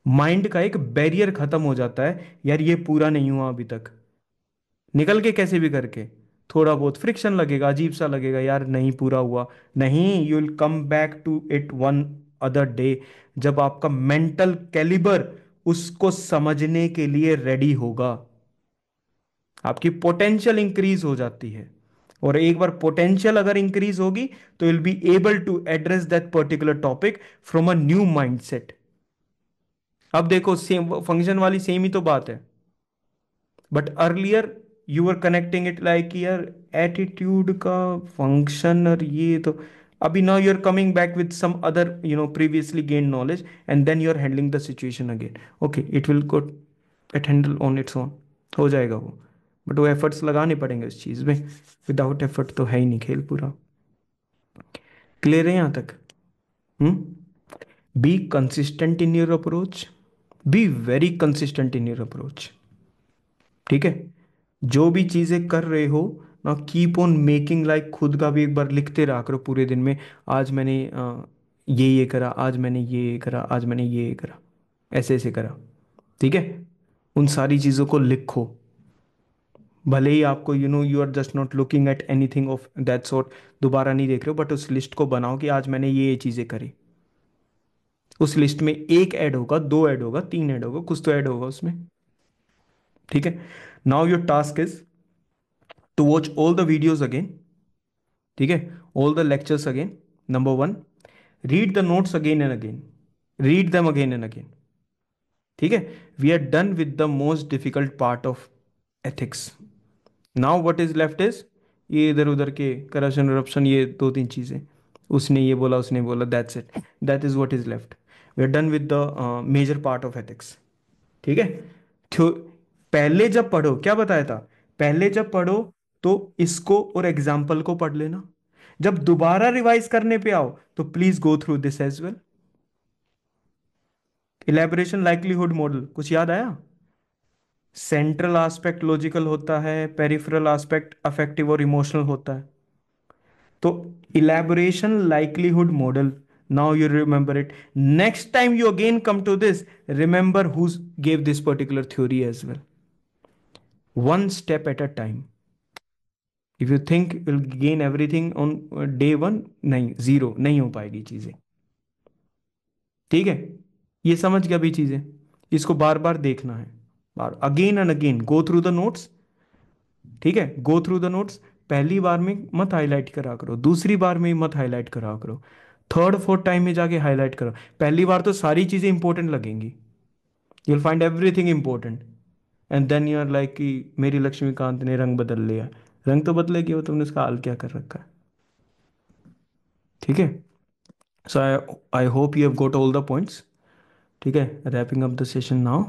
माइंड का एक बैरियर खत्म हो जाता है, यार ये पूरा नहीं हुआ अभी तक, निकल के कैसे भी करके। थोड़ा बहुत फ्रिक्शन लगेगा, अजीब सा लगेगा, यार नहीं पूरा हुआ। नहीं, you will come back to it one other day, जब आपका मेंटल कैलिबर उसको समझने के लिए रेडी होगा। आपकी पोटेंशियल इंक्रीज हो जाती है, और एक बार पोटेंशियल अगर इंक्रीज होगी तो will be able to address that particular topic from a new mindset. अब देखो, सेम फंक्शन वाली सेम ही तो बात है, but earlier you are connecting it like यार एटीट्यूड का फंक्शन और ये तो। अभी now you are coming back with some other previously gain knowledge, and then you are handling the situation again. Okay, it will go it handle on its own, हो जाएगा वो। But वो efforts लगाने पड़ेंगे उस चीज़ में, विदाउट एफर्ट तो है ही नहीं खेल पूरा। क्लियर है यहाँ तक? Be consistent in your approach, be very consistent in your approach. ठीक है, जो भी चीज़ें कर रहे हो ना, कीप ऑन मेकिंग लाइक, खुद का भी एक बार लिखते रहा करो पूरे दिन में। आज मैंने ये करा, आज मैंने ये करा, आज मैंने ये करा, ऐसे ऐसे करा। ठीक है, उन सारी चीज़ों को लिखो। भले ही आपको you are just not looking at anything of that sort, दोबारा नहीं देख रहे हो, बट उस लिस्ट को बनाओ कि आज मैंने ये चीज़ें करी। उस लिस्ट में एक ऐड होगा, दो ऐड होगा, तीन ऐड होगा, कुछ तो ऐड होगा उसमें। ठीक है, now your task is to watch all the videos again. ठीक है, all the lectures again. Number one, read the notes again and again, read them again and again. ठीक है, we are done with the most difficult part of ethics. Now what is left is ये इधर उधर के corruption वरप्शन, ये दो तीन चीजें, उसने ये बोला, उसने बोला, that's it, that is what is left. We are done with the major part of ethics. ठीक है, थ्यो पहले जब पढ़ो, क्या बताया था, पहले जब पढ़ो तो इसको और एग्जाम्पल को पढ़ लेना। जब दोबारा रिवाइज करने पे आओ तो please go through this as well. Elaboration likelihood model, कुछ याद आया? सेंट्रल एस्पेक्ट लॉजिकल होता है, पेरिफेरल एस्पेक्ट अफेक्टिव और इमोशनल होता है। तो elaboration likelihood model, now you remember it. Next time you again come to this, remember who gave this particular theory as well. One step at a time. If you think you'll gain everything on day one, नहीं, zero नहीं हो पाएगी चीजें। ठीक है, ये समझ गया भी चीजें, इसको बार बार देखना है, बार again and again go through the notes. ठीक है, गो थ्रू द नोट्स। पहली बार में मत हाईलाइट करा करो, दूसरी बार में मत हाईलाइट करा करो, थर्ड फोर्थ टाइम में जाके हाईलाइट करो। पहली बार तो सारी चीजें इंपॉर्टेंट लगेंगी, you will find everything important, and then you are like कि मेरी लक्ष्मीकांत ने रंग बदल लिया। रंग तो बदलेगी वो, तुमने उसका हाल क्या कर रखा है। ठीक है, so I hope you have got all the points. ठीक है, wrapping up the session now.